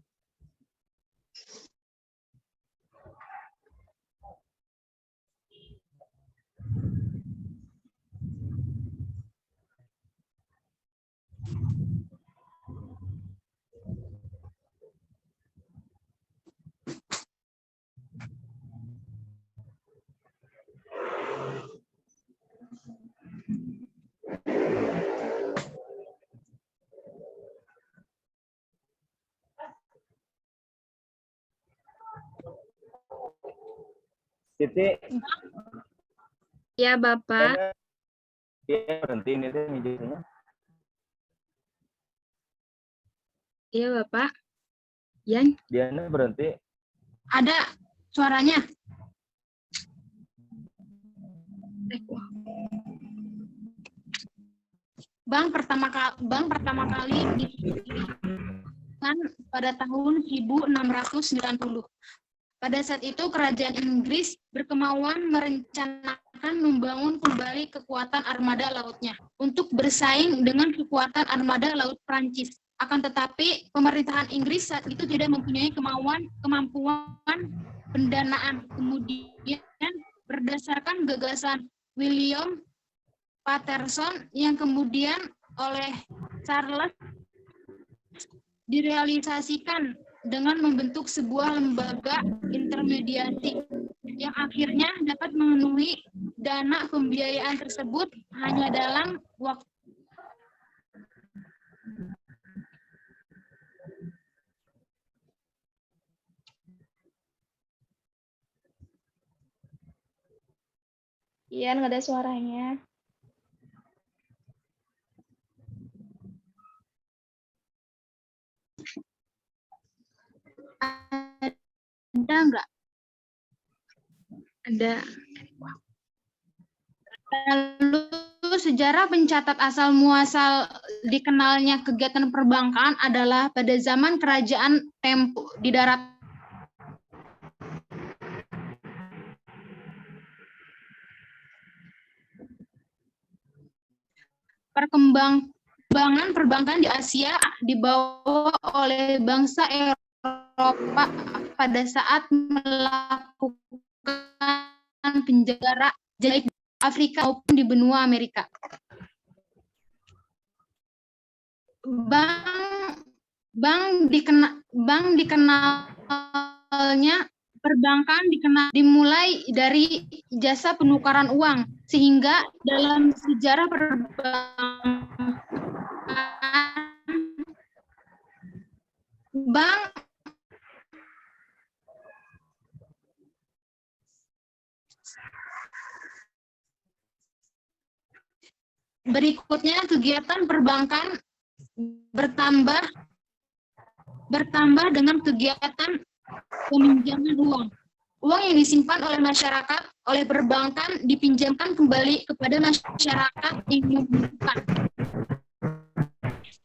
Siti, Ya Bapak. dia berhenti ini tuh ngijinnya. Iya Bapak. Yan. Diana berhenti. Ada suaranya. Bank pertama kali didirikan pada tahun 1690. Pada saat itu kerajaan Inggris berkemauan merencanakan membangun kembali kekuatan armada lautnya untuk bersaing dengan kekuatan armada laut Prancis. Akan tetapi pemerintahan Inggris saat itu tidak mempunyai kemampuan pendanaan. Kemudian berdasarkan gagasan William Paterson yang kemudian oleh Charles direalisasikan dengan membentuk sebuah lembaga intermediasi yang akhirnya dapat memenuhi dana pembiayaan tersebut hanya dalam waktu Iya, nggak ada suaranya. ada enggak? Ada. Lalu sejarah pencatat asal muasal dikenalnya kegiatan perbankan adalah pada zaman kerajaan Tempo di darat perkembangan perbankan di Asia dibawa oleh bangsa Eropa pada saat melakukan penjara di Afrika maupun di benua Amerika. Perbankan dimulai dari jasa penukaran uang, sehingga dalam sejarah perbankan berikutnya kegiatan perbankan bertambah dengan kegiatan peminjaman uang. uang yang disimpan oleh masyarakat oleh perbankan dipinjamkan kembali kepada masyarakat yang membutuhkan.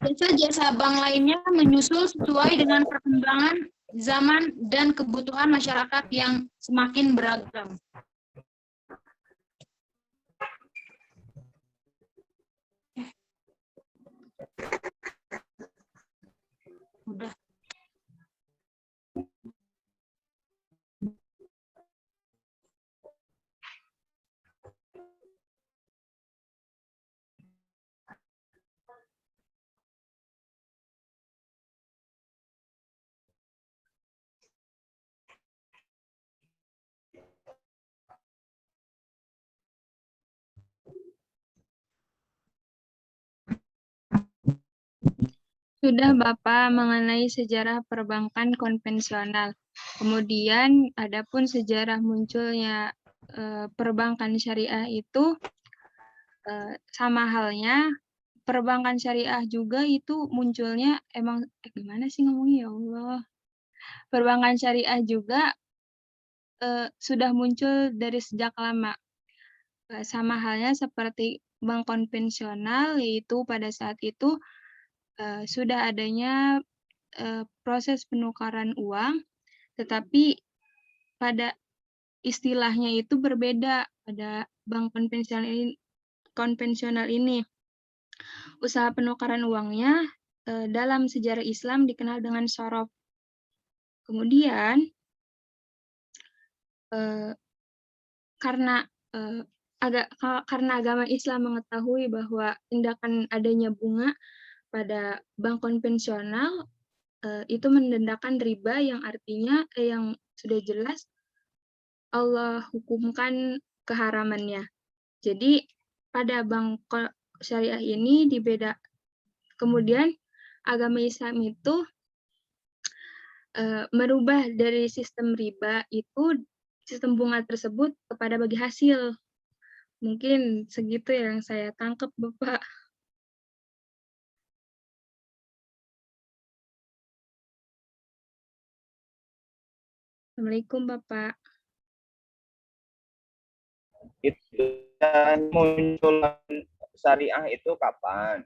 Jasa-jasa bank lainnya menyusul sesuai dengan perkembangan zaman dan kebutuhan masyarakat yang semakin beragam. Udah. Sudah Bapak mengenai sejarah perbankan konvensional. Kemudian adapun sejarah munculnya perbankan syariah itu sama halnya perbankan syariah juga itu munculnya emang gimana sih ngomongnya ya Allah. Perbankan syariah juga sudah muncul dari sejak lama. Sama halnya seperti bank konvensional, yaitu pada saat itu sudah adanya proses penukaran uang, tetapi pada istilahnya itu berbeda pada bank konvensional ini. Usaha penukaran uangnya dalam sejarah Islam dikenal dengan sorof. Kemudian karena agama Islam mengetahui bahwa tindakan adanya bunga pada bank konvensional itu mendendakan riba yang artinya yang sudah jelas Allah hukumkan keharamannya. Jadi pada bank syariah ini dibeda. Kemudian agama Islam itu merubah dari sistem riba itu sistem bunga tersebut kepada bagi hasil. Mungkin segitu yang saya tangkap, Bapak. Assalamualaikum, Bapak. Itu dan munculan syariah itu kapan?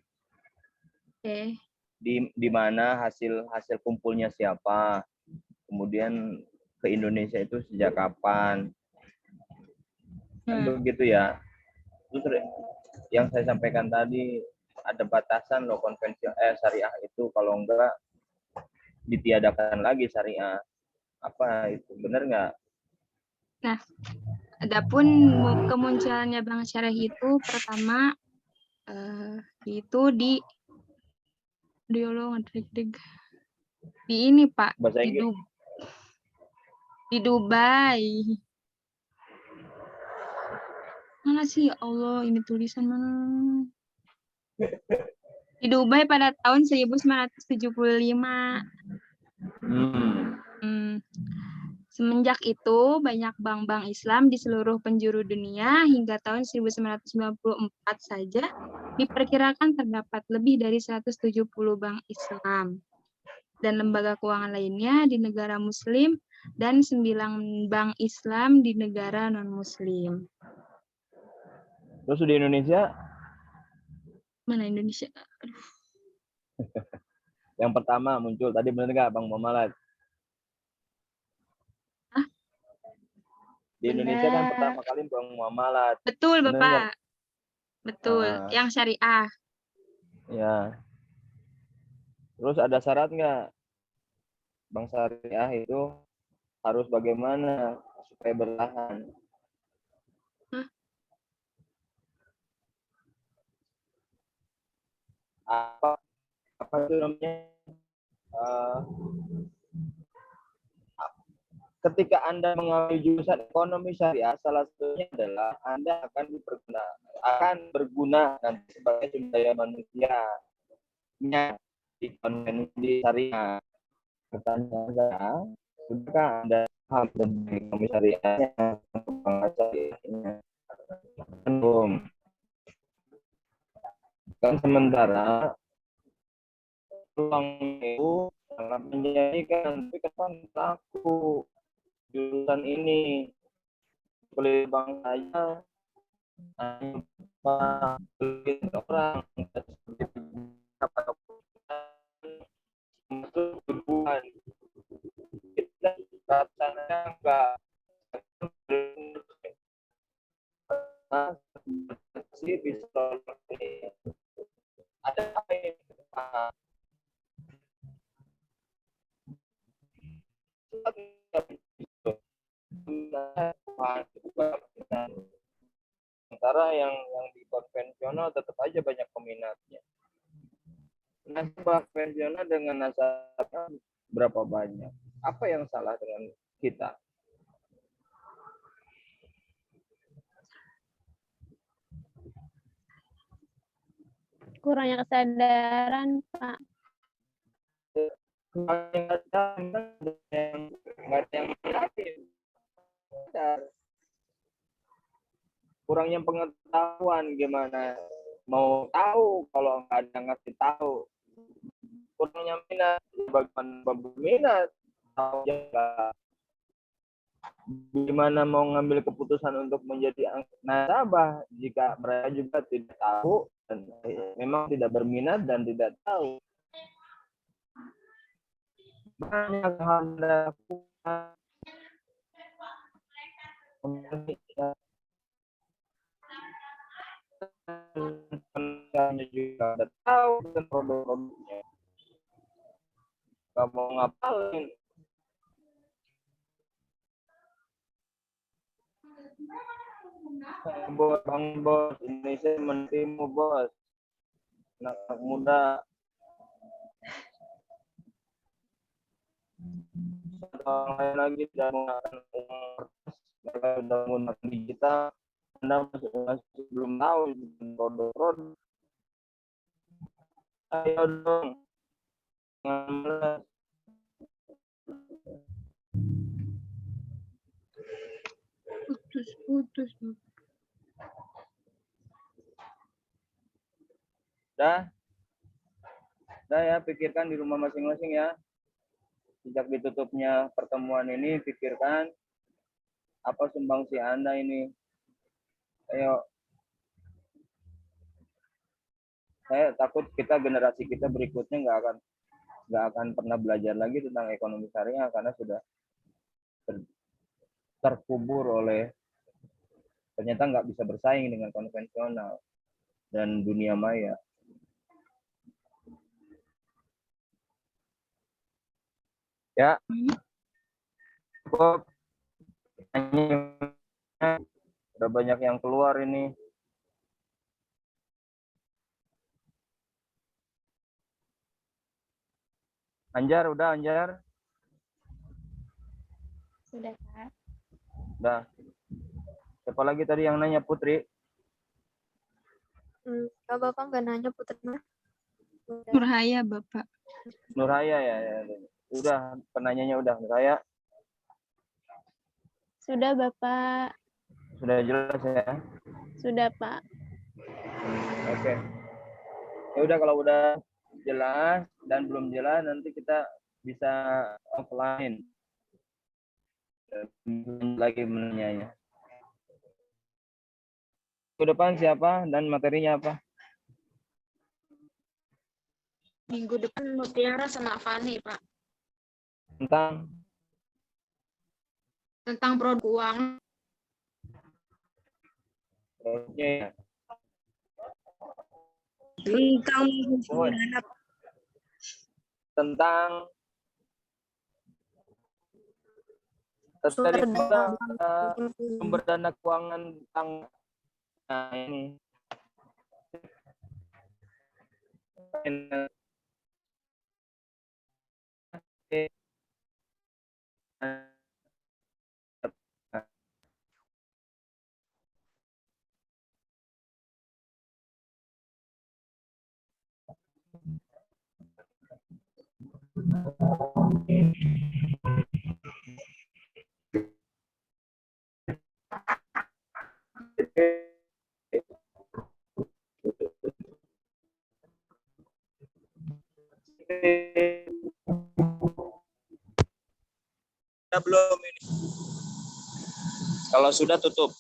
Oke. Di mana hasil kumpulnya siapa? Kemudian ke Indonesia itu sejak kapan? Kan begitu ya. Terus yang saya sampaikan tadi ada batasan loh syariah itu, kalau enggak ditiadakan lagi syariah. Apa itu benar nggak? Nah, adapun kemunculannya bank syariah itu pertama itu di ini Pak, Bahasa Inggris. di Dubai. Mana sih ya Allah, ini tulisan mana? Di Dubai pada tahun 1975. Semenjak itu, banyak bank-bank Islam di seluruh penjuru dunia hingga tahun 1994 saja diperkirakan terdapat lebih dari 170 bank Islam dan lembaga keuangan lainnya di negara Muslim dan 9 bank Islam di negara non-Muslim. Terus di Indonesia? Mana Indonesia? Aduh. Yang pertama muncul tadi benar nggak Bang Muhammad? Di Indonesia kan pertama kali Bang Muhammad. Betul, Bapak. Betul, yang syariah. Ya. Terus ada syarat nggak? Bank syariah itu harus bagaimana supaya bertahan? Apa itu namanya? Ketika Anda mengambil jurusan ekonomi syariah, salah satunya adalah Anda akan berguna nanti sebagai sumber daya manusia di syariah. Pertanyaan saya, sudahkah Anda paham tentang ekonomi syariahnya, syariahnya? Belum. Kan sementara peluang itu sangat menjanjikan, tapi kapan laku? jurusan ini. Kuliah bank saya hanya orang masuk ribuan. Kita rasanya enggak sih bisa ada apa yang sementara yang di konvensional tetap aja banyak peminatnya. Nasabah konvensional dengan nasabah berapa banyak? Apa yang salah dengan kita? Kurangnya kesadaran, Pak. Nggak ada yang melatih. Kurangnya pengetahuan gimana mau tahu kalau nggak ada yang ngasih tahu. Kurangnya minat, bagaimana minat tahu juga. Gimana mau ngambil keputusan untuk menjadi nasabah jika mereka juga tidak tahu dan memang tidak berminat dan tidak tahu. Banyak hal juga udah tahu dan produk-produknya. Gak mau ngapalin. Bang bos, Indonesia mentimu bos. Anak muda. Orang lain lagi tidak menggunakan uang kertas, mereka sudah menggunakan digital. Anda masih belum tahu produk-produk. Ayo dong. Putus. Dah ya, pikirkan di rumah masing-masing ya. Sejak ditutupnya pertemuan ini, pikirkan apa sumbangsi Anda ini. Ayo. Saya takut generasi kita berikutnya nggak akan pernah belajar lagi tentang ekonomi syariah karena sudah terkubur oleh ternyata nggak bisa bersaing dengan konvensional dan dunia maya. Ya, cukup. Udah banyak yang keluar ini. Anjar, udah Anjar? Sudah, Pak. Udah. Siapa lagi tadi yang nanya, Putri? Kalau Bapak nggak nanya Putri mah. Nurhaya, Bapak. Nurhaya ya. Udah, penanyanya udah. Nurhaya? Sudah, Bapak. Sudah jelas ya? Sudah, Pak. Oke. Ya udah, kalau udah jelas dan belum jelas nanti kita bisa offline lagi menanyanya. Ke depan siapa dan materinya apa? Minggu depan Mutiara sama Fani, Pak. Tentang produk uang. Produknya ya. Tentang sumber dana keuangan bank. Nah, ini belum ini. Kalau sudah tutup.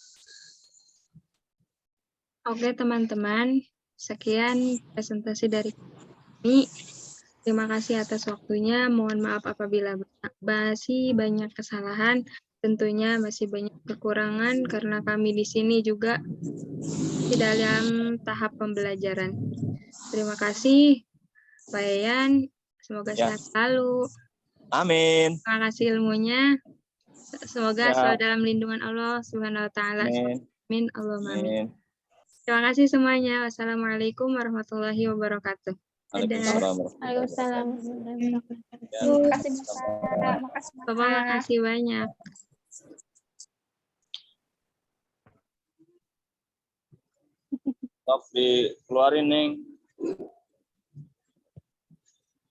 Oke teman-teman, sekian presentasi dari kami. Terima kasih atas waktunya. Mohon maaf apabila masih banyak kesalahan. Tentunya masih banyak kekurangan karena kami di sini juga dalam tahap pembelajaran. Terima kasih, Pak Yayan. Semoga Ya. sehat selalu. Amin. Terima kasih ilmunya. Semoga Ya. selalu dalam lindungan Allah Subhanahu wa taala. Amin. Amin. Allahumma amin. Amin. Terima kasih semuanya. Wassalamualaikum warahmatullahi wabarakatuh. Waalaikumsalam. Waalaikumsalam. Terima kasih Bapak. Makasih Bapak, makasih banyak. Stop dikeluarin, Neng.